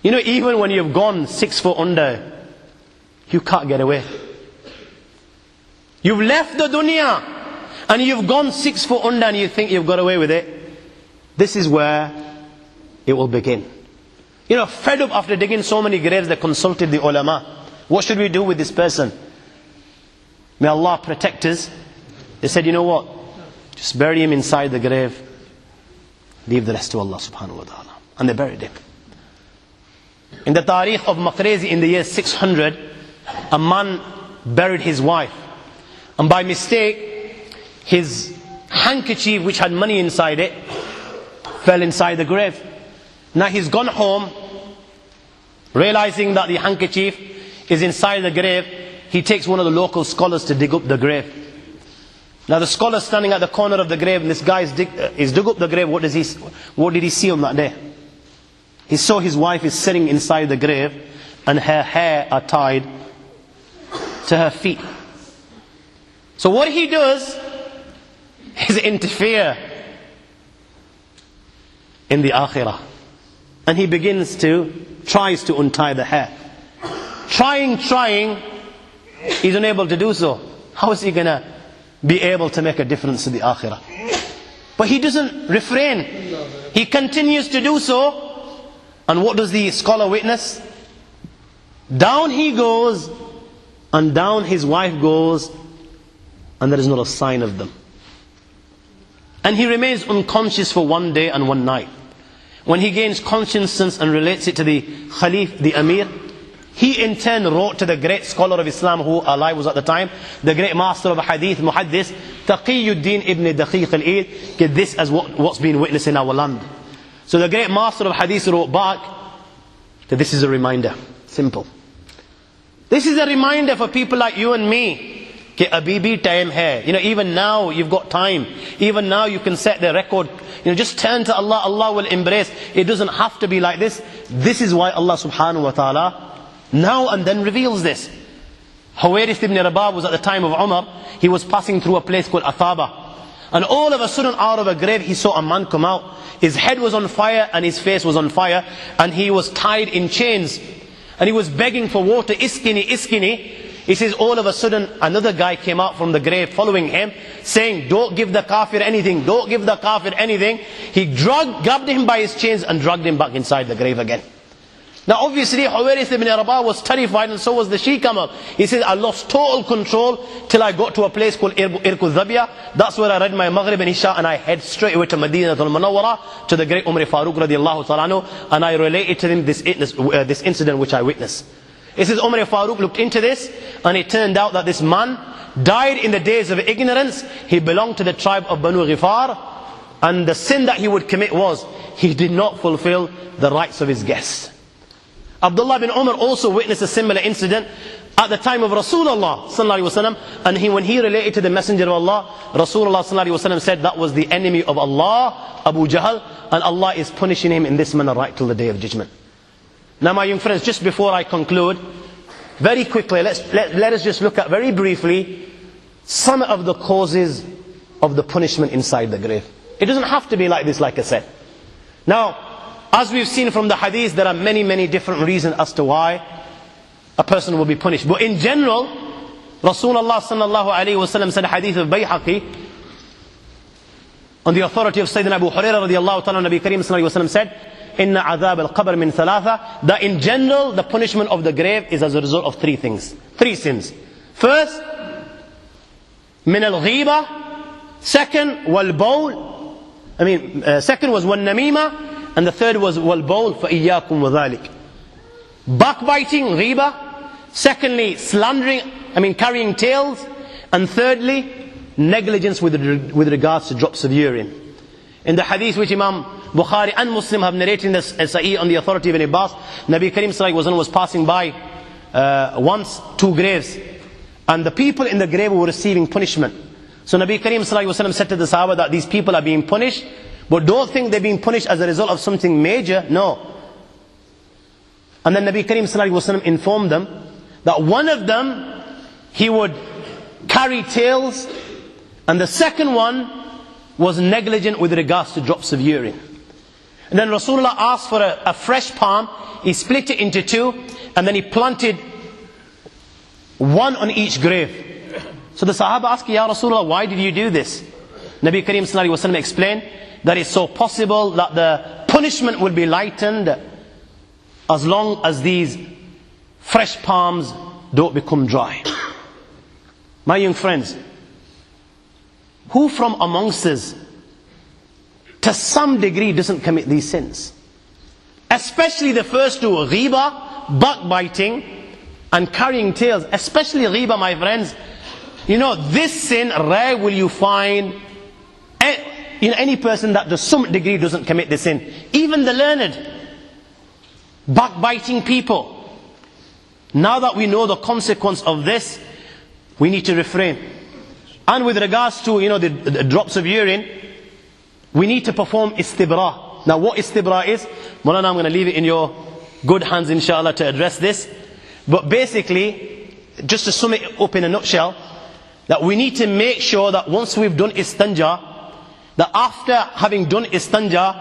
A: You know, even when you've gone 6 foot under, you can't get away. You've left the dunya and you've gone 6 foot under and you think you've got away with it. This is where it will begin. You know, fed up after digging so many graves, they consulted the ulama. What should we do with this person? May Allah protect us. They said, you know what? Just bury him inside the grave. Leave the rest to Allah subhanahu wa ta'ala. And they buried him. In the Tariq of Maqrezi in the year 600, a man buried his wife. And by mistake, his handkerchief, which had money inside it, fell inside the grave. Now he's gone home, realizing that the handkerchief is inside the grave. He takes one of the local scholars to dig up the grave. Now the scholar standing at the corner of the grave, and this guy is dug up the grave. What did he see on that day? He saw his wife is sitting inside the grave and her hair are tied to her feet. So what he does is interfere in the akhirah. And he tries to untie the hair. Trying, he's unable to do so. How is he going to be able to make a difference to the akhirah? But he doesn't refrain. He continues to do so. And what does the scholar witness? Down he goes, and down his wife goes, and there is not a sign of them. And he remains unconscious for 1 day and 1 night. When he gains consciousness and relates it to the Khalif, the Amir, he in turn wrote to the great scholar of Islam who alive was at the time, the great master of Hadith, Muhaddis, Taqiyuddin ibn Daqiq al-Eid, this is what's been witnessed in our land. So the great master of Hadith wrote back that this is a reminder. Simple. This is a reminder for people like you and me. That abhi time hai. You know, even now you've got time. Even now you can set the record. You know, just turn to Allah. Allah will embrace. It doesn't have to be like this. This is why Allah subhanahu wa ta'ala now and then reveals this. Huwayrith ibn Rabab was at the time of Umar. He was passing through a place called Athaba. And all of a sudden out of a grave he saw a man come out. His head was on fire and his face was on fire. And he was tied in chains. And he was begging for water. Iskini, iskini. He says all of a sudden another guy came out from the grave following him, saying, don't give the kafir anything, don't give the kafir anything. He grabbed him by his chains and dragged him back inside the grave again. Now obviously Huwairith ibn Rabah was terrified, and so was the Sheikh Ahmed. He said, I lost total control till I got to a place called Irku Zabia. That's where I read my Maghrib and Isha, and I head straight away to Medina al-Munawwara, to the great Umar Farooq radiallahu ta'ala anhu, and I related to him this incident which I witnessed. It says Umar Farooq looked into this, and it turned out that this man died in the days of ignorance. He belonged to the tribe of Banu Ghifar, and the sin that he would commit was he did not fulfill the rights of his guests. Abdullah bin Umar also witnessed a similar incident at the time of Rasulullah sallallahu alaihi wasallam, and when he related to the Messenger of Allah, Rasulullah sallallahu alaihi wasallam said that was the enemy of Allah, Abu Jahl, and Allah is punishing him in this manner right till the day of judgment. Now my young friends, just before I conclude, very quickly let us just look at very briefly some of the causes of the punishment inside the grave. It doesn't have to be like this, like I said. Now, as we've seen from the hadith, there are many different reasons as to why a person will be punished. But in general, Rasulullah sallallahu alayhi wa sallam said, hadith of Bayhaqi, on the authority of Sayyidina Abu Hurairah radiallahu ta'ala, Nabi Kareem sallallahu alayhi wa sallam said, Inna adhab al-qabr min thalatha, that in general, the punishment of the grave is as a result of three things. Three sins. First, min al-ghiba. Second, wal-bawl. Second was wal-namima. And the third was wal-bawl, فَإِيَّاكُمْ وَذَلِكَ. Backbiting, ghiba. Secondly, slandering, carrying tales. And thirdly, negligence with regards to drops of urine. In the hadith which Imam Bukhari and Muslim have narrated in the Sahih on the authority of Ibn Abbas, Nabi Kareem sallallahu alaihi wasallam was passing by once two graves, and the people in the grave were receiving punishment. So Nabi Kareem sallallahu alaihi wasallam said to the Sahaba that these people are being punished, but don't think they're being punished as a result of something major. No. And then Nabi Kareem sallallahu alaihi wasallam informed them that one of them, he would carry tales, and the second one was negligent with regards to drops of urine. And then Rasulullah asked for a fresh palm. He split it into two, and then he planted one on each grave. So the Sahaba asked, Ya Rasulullah, why did you do this? Nabi Kareem sallallahu alaihi wasallam explained that it's so possible that the punishment will be lightened as long as these fresh palms don't become dry. My young friends, who from amongst us to some degree doesn't commit these sins? Especially the first two, ghiba, backbiting, and carrying tales. Especially ghiba, my friends. You know, this sin, rare will you find in any person that to some degree doesn't commit the sin. Even the learned, backbiting people. Now that we know the consequence of this, we need to refrain. And with regards to, the drops of urine, we need to perform istibra. Now what istibra is, Maulana, I'm going to leave it in your good hands inshallah to address this. But basically, just to sum it up in a nutshell, that we need to make sure that once we've done istanja, that after having done istanja,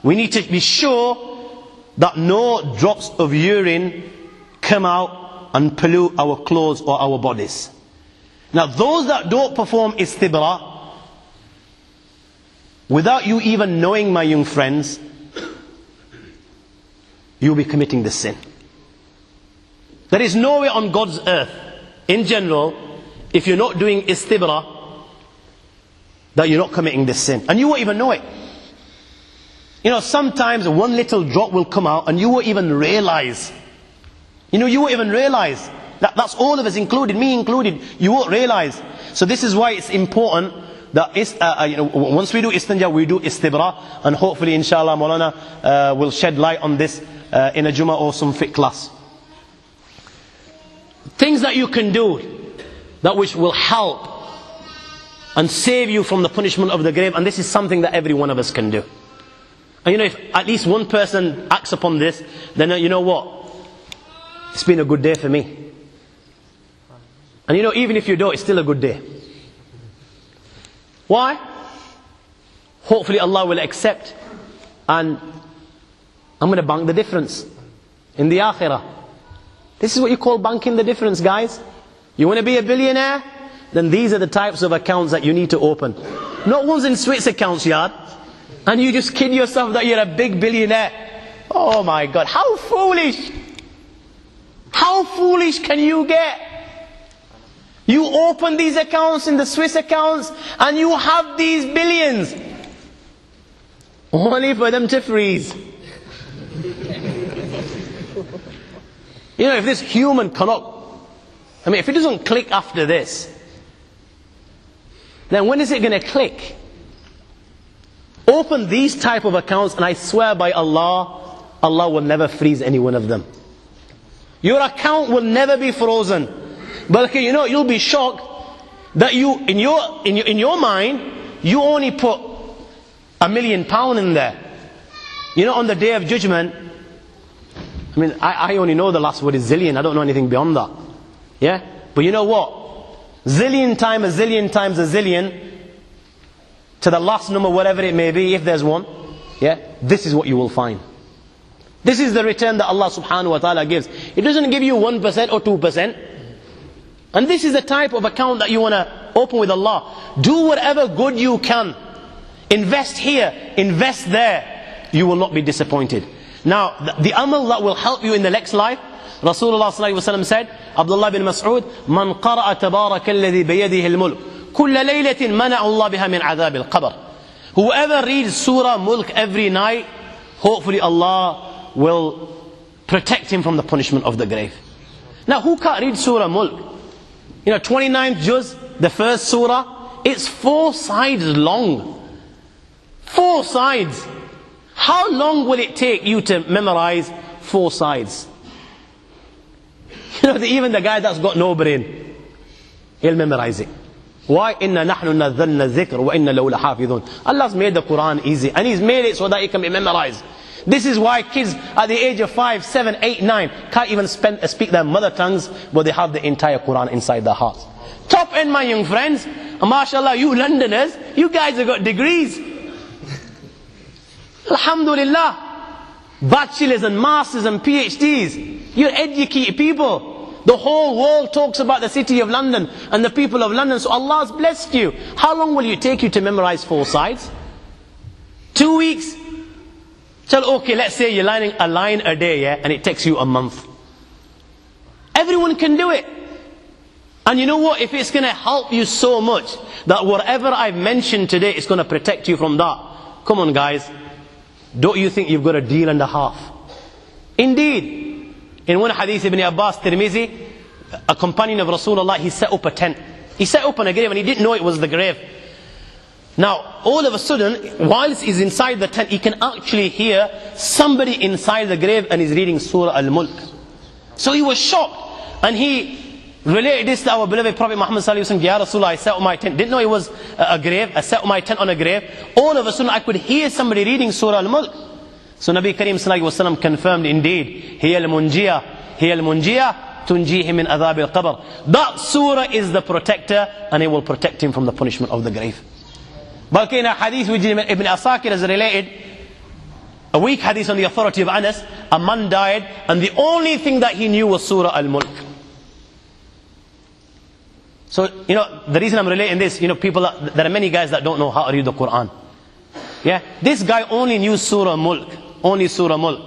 A: we need to be sure that no drops of urine come out and pollute our clothes or our bodies. Now those that don't perform istibra, without you even knowing, my young friends, you'll be committing this sin. There is nowhere on God's earth, in general, if you're not doing istibra, that you're not committing this sin. And you won't even know it. Sometimes one little drop will come out and you won't even realize. You won't even realize. That's all of us included, me included. You won't realize. So this is why it's important that once we do istinja, we do istibra. And hopefully, inshallah, Maulana will shed light on this in a Jummah or some fiqh class. Things that you can do, that which will help and save you from the punishment of the grave. And this is something that every one of us can do. And if at least one person acts upon this, then you know what? It's been a good day for me. And even if you don't, it's still a good day. Why? Hopefully Allah will accept, and I'm going to bank the difference in the akhirah. This is what you call banking the difference, guys. You want to be a billionaire? Then these are the types of accounts that you need to open. Not ones in Swiss accounts, yard. And you just kid yourself that you're a big billionaire. Oh my God, how foolish! How foolish can you get? You open these accounts in the Swiss accounts and you have these billions. Only for them to freeze. You know, if this human cannot, if it doesn't click after this, then when is it going to click? Open these type of accounts and I swear by Allah, Allah will never freeze any one of them. Your account will never be frozen. But you know, you'll be shocked that you, in your mind, you only put £1 million in there. You know, on the day of judgment, I only know the last word is zillion. I don't know anything beyond that. Yeah? But you know what? Zillion times a zillion times a zillion, to the last number, whatever it may be, if there's one, yeah, this is what you will find. This is the return that Allah subhanahu wa ta'ala gives. It doesn't give you 1% or 2%. And this is the type of account that you want to open with Allah. Do whatever good you can. Invest here, invest there. You will not be disappointed. Now, the amal that will help you in the next life, Rasulullah sallallahu alaihi wasallam said, Abdullah bin Mas'ud, Man qara'a tabaraka alladhi biyadihi al-mulk, kulla laylatin mana'u Allah biha min adhab al-qabr. Whoever reads Surah Mulk every night, hopefully Allah will protect him from the punishment of the grave. Now, who can't read Surah Mulk? You know, 29th juz, the first surah, it's 4 sides long. 4 sides. How long will it take you to memorize 4 sides? You know, even the guy that's got no brain, he'll memorize it. Why? إِنَّا نَحْنُ نَزَّلْنَا الذِّكْرَ وَإِنَّا لَهُ لَحَافِظُونَ. Allah's made the Quran easy, and He's made it so that it can be memorized. This is why kids at the age of 5, 7, 8, 9 can't even speak their mother tongues, but they have the entire Quran inside their hearts. Top end, my young friends. And mashallah, you Londoners, you guys have got degrees. Alhamdulillah. Bachelors and masters and PhDs. You're educated people. The whole world talks about the city of London and the people of London. So Allah's blessed you. How long will it take you to memorize 4 sides? 2 weeks? So okay, let's say you're learning a line a day, yeah, and it takes you a month. Everyone can do it. And you know what? If it's going to help you so much that whatever I've mentioned today is going to protect you from that, come on guys, don't you think you've got a deal and a half? Indeed, in one hadith Ibn Abbas Tirmizi, a companion of Rasulullah, he set up a tent. He set up on a grave and he didn't know it was the grave. Now, all of a sudden, whilst he's inside the tent, he can actually hear somebody inside the grave and he's reading Surah Al-Mulk. So he was shocked. And he related this to our beloved Prophet Muhammad sallallahu alaihi wasallam. Ya Rasulullah, I set up my tent. Didn't know it was a grave. I set up my tent on a grave. All of a sudden, I could hear somebody reading Surah Al-Mulk. So Nabi Kareem sallallahu alaihi wasallam confirmed, indeed, Hiya al-munjiyah tunjihi min adhab al-qabr. That surah is the protector, and it will protect him from the punishment of the grave. But in a hadith which Ibn Asakir has related, a weak hadith on the authority of Anas, a man died and the only thing that he knew was Surah Al-Mulk. So, you know, the reason I'm relating this, you know, there are many guys that don't know how to read the Quran. Yeah, this guy only knew Surah Mulk, only Surah Mulk.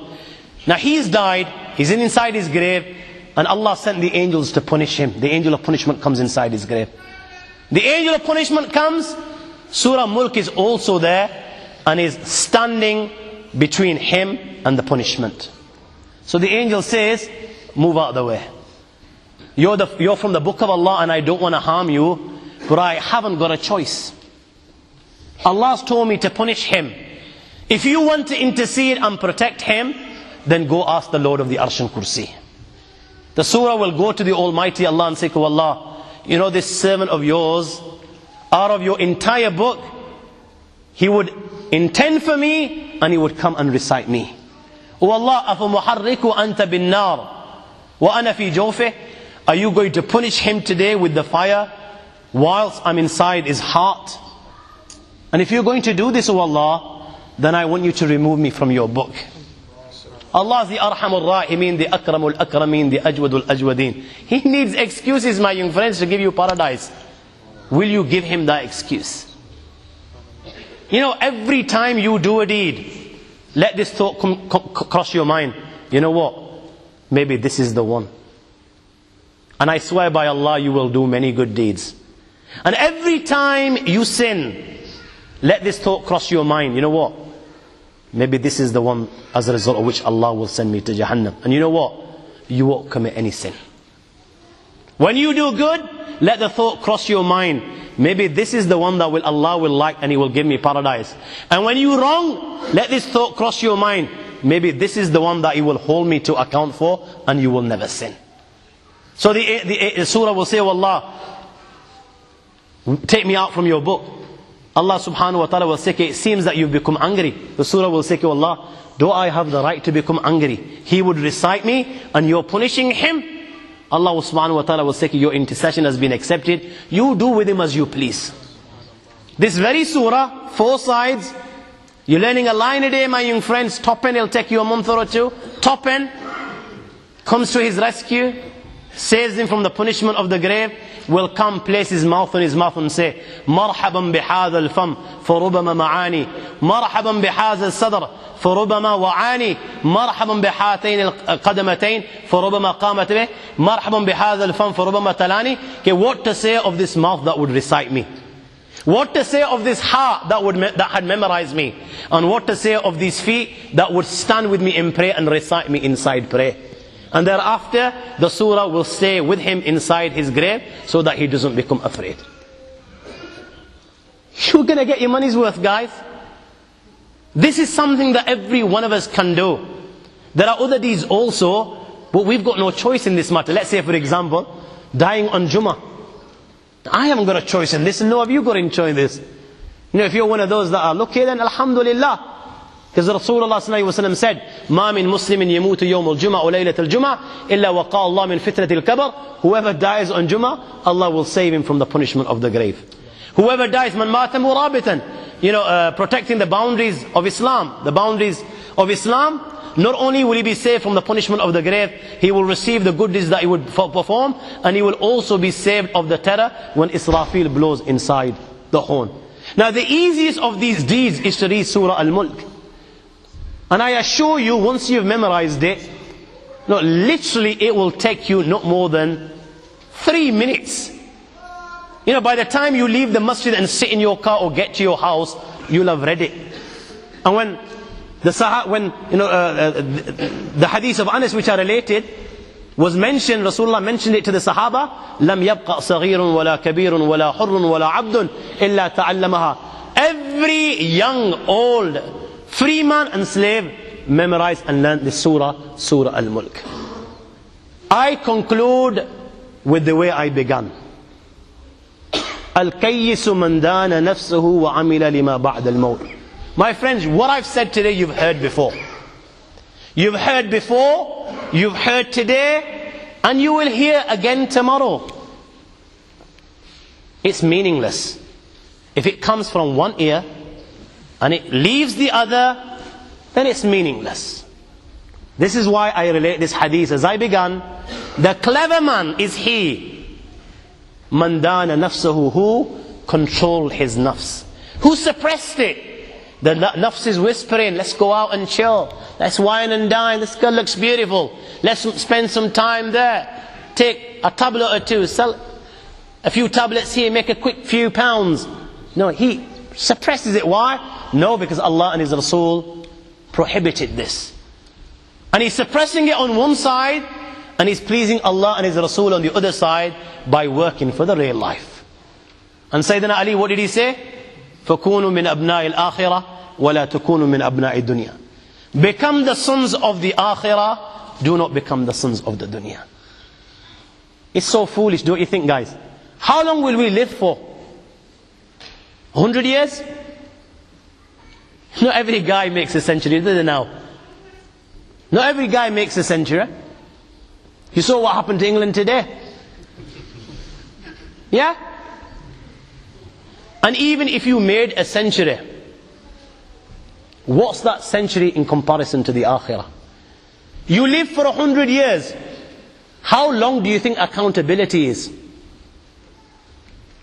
A: Now he's died, he's inside his grave, and Allah sent the angels to punish him. The angel of punishment comes inside his grave. The angel of punishment comes, Surah Mulk is also there and is standing between him and the punishment. So the angel says, move out of the way. You're from the book of Allah and I don't want to harm you, but I haven't got a choice. Allah's told me to punish him. If you want to intercede and protect him, then go ask the Lord of the Arsh and Kursi. The surah will go to the Almighty Allah and say, oh Allah, you know this servant of yours, out of your entire book, he would intend for me and he would come and recite me. Oh Allah, أَفَمُحَرِّكُ أَنْتَ بِالنَّارِ وَأَنَا فِي جَوْفِهِ. Are you going to punish him today with the fire whilst I'm inside his heart? And if you're going to do this, oh Allah, then I want you to remove me from your book. Allah is the Arhamul Rahimin, the Akramul Akramin, the Ajwadul Ajwadin. He needs excuses, my young friends, to give you paradise. Will you give him that excuse? You know, every time you do a deed, let this thought cross your mind. You know what? Maybe this is the one. And I swear by Allah, you will do many good deeds. And every time you sin, let this thought cross your mind. You know what? Maybe this is the one as a result of which Allah will send me to Jahannam. And you know what? You won't commit any sin. When you do good, let the thought cross your mind. Maybe this is the one that Allah will like and He will give me paradise. And when you wrong, let this thought cross your mind. Maybe this is the one that He will hold me to account for and you will never sin. So the surah will say, oh Allah, take me out from your book. Allah subhanahu wa ta'ala will say, it seems that you've become angry. The surah will say, oh Allah, do I have the right to become angry? He would recite me and you're punishing him. Allah subhanahu wa ta'ala will say, your intercession has been accepted. You do with him as you please. This very surah, 4 sides. You're learning a line a day, my young friends. Top end, it'll take you a month or two. Top end comes to his rescue, saves him from the punishment of the grave, will come, place his mouth on his mouth and say, مرحبا بهذا الفم فربما معاني مرحبا بهذا الصدر فربما وعاني مرحبا بهاتين القدمتين فربما قامت به مرحبا بهذا الفم فربما تلاني. Okay, what to say of this mouth that would recite me? What to say of this heart that had memorized me? And what to say of these feet that would stand with me in prayer and recite me inside prayer? And thereafter, the surah will stay with him inside his grave so that he doesn't become afraid. You're going to get your money's worth, guys. This is something that every one of us can do. There are other deeds also, but we've got no choice in this matter. Let's say, for example, dying on Jummah. I haven't got a choice in this, and no of you got a choice in this. You know, if you're one of those that are lucky, then alhamdulillah. Because Rasulullah sallallahu alayhi wa sallam said, مَا مِن مُسْلِمٍ يَمُوتُ يَوْمُ الْجُمَعِ وَلَيْلَةَ الْجُمَعِ إِلَّا وَقَى اللَّهُ مِنْ فِتْنَةِ الْكَبَرِ. Whoever dies on Jummah, Allah will save him from the punishment of the grave. Whoever dies, مَنْ مَاتَ مُرَابِطًا, protecting the boundaries of Islam. The boundaries of Islam, not only will he be saved from the punishment of the grave, he will receive the good deeds that he would perform, and he will also be saved of the terror when Israfil blows inside the horn. Now the easiest of these deeds is to read Surah Al-Mulk. And I assure you, once you've memorized it, no, literally it will take you not more than 3 minutes. You know, by the time you leave the masjid and sit in your car or get to your house, you'll have read it. And when the hadith of Anas which are related was mentioned, Rasulullah mentioned it to the Sahaba, لَمْ يَبْقَ صَغِيرٌ وَلَا كَبِيرٌ وَلَا حُرٌّ وَلَا عَبْدٌ إِلَّا تَعَلَّمَهَا. Every young, old, free man and slave memorized and learned this surah, Surah Al-Mulk. I conclude with the way I began. Al-Kayyisu man dana nafsuhu wa amila lima ba'da al-mawt. My friends, what I've said today you've heard before. You've heard before, you've heard today, and you will hear again tomorrow. It's meaningless. If it comes from one ear and it leaves the other, then it's meaningless. This is why I relate this hadith as I began. The clever man is he, man dana nafsahu, who controlled his nafs, who suppressed it. The nafs is whispering, let's go out and chill, let's wine and dine, this girl looks beautiful, let's spend some time there, take a tablet or two, sell a few tablets here, make a quick few pounds. No, he suppresses it. Why? No, because Allah and His Rasul prohibited this. And he's suppressing it on one side, and he's pleasing Allah and His Rasul on the other side by working for the real life. And Sayyidina Ali, what did he say? فَكُونُوا مِنْ أَبْنَاءِ الْآخِرَةِ وَلَا تَكُونُوا مِنْ أَبْنَاءِ الدُّنْيَا. Become the sons of the akhirah, do not become the sons of the dunya. It's so foolish, don't you think, guys? How long will we live for? 100 years? Not every guy makes a century, does it now? Not every guy makes a century. You saw what happened to England today. Yeah? And even if you made a century, what's that century in comparison to the akhirah? You live for 100 years. How long do you think accountability is?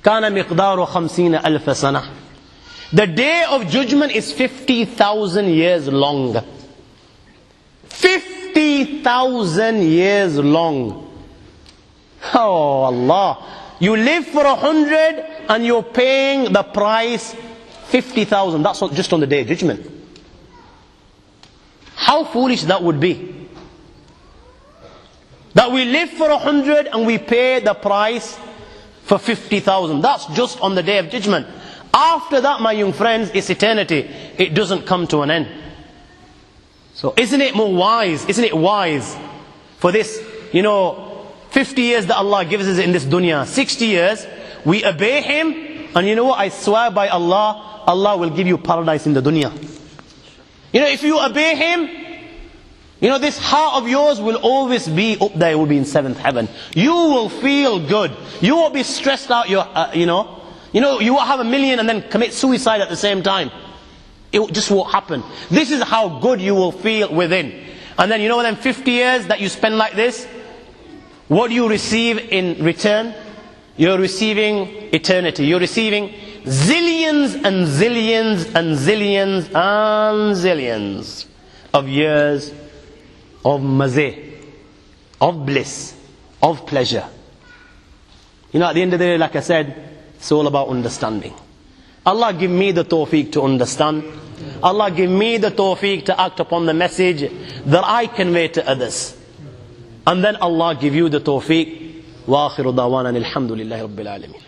A: كان مقدار 50,000 سنة. The day of judgment is 50,000 years long. 50,000 years long. Oh Allah. You live for 100 and you're paying the price 50,000. That's not just on the day of judgment. How foolish that would be. That we live for 100 and we pay the price for 50,000. That's just on the day of judgment. After that, my young friends, it's eternity. It doesn't come to an end. So isn't it more wise, isn't it wise for this, 50 years that Allah gives us in this dunya, 60 years, we obey Him, and you know what, I swear by Allah, Allah will give you paradise in the dunya. If you obey Him, this heart of yours will always be up there, it will be in 7th heaven. You will feel good. You won't be stressed out, you won't have 1 million and then commit suicide at the same time. It just won't happen. This is how good you will feel within. And then within 50 years that you spend like this, what do you receive in return? You're receiving eternity. You're receiving zillions and zillions and zillions and zillions of years of mazeh, of bliss, of pleasure. At the end of the day, like I said, it's all about understanding. Allah give me the tawfiq to understand. Allah give me the tawfiq to act upon the message that I convey to others. And then Allah give you the tawfiq. Wa akhiru dawana alhamdulillahi rabbil alameen.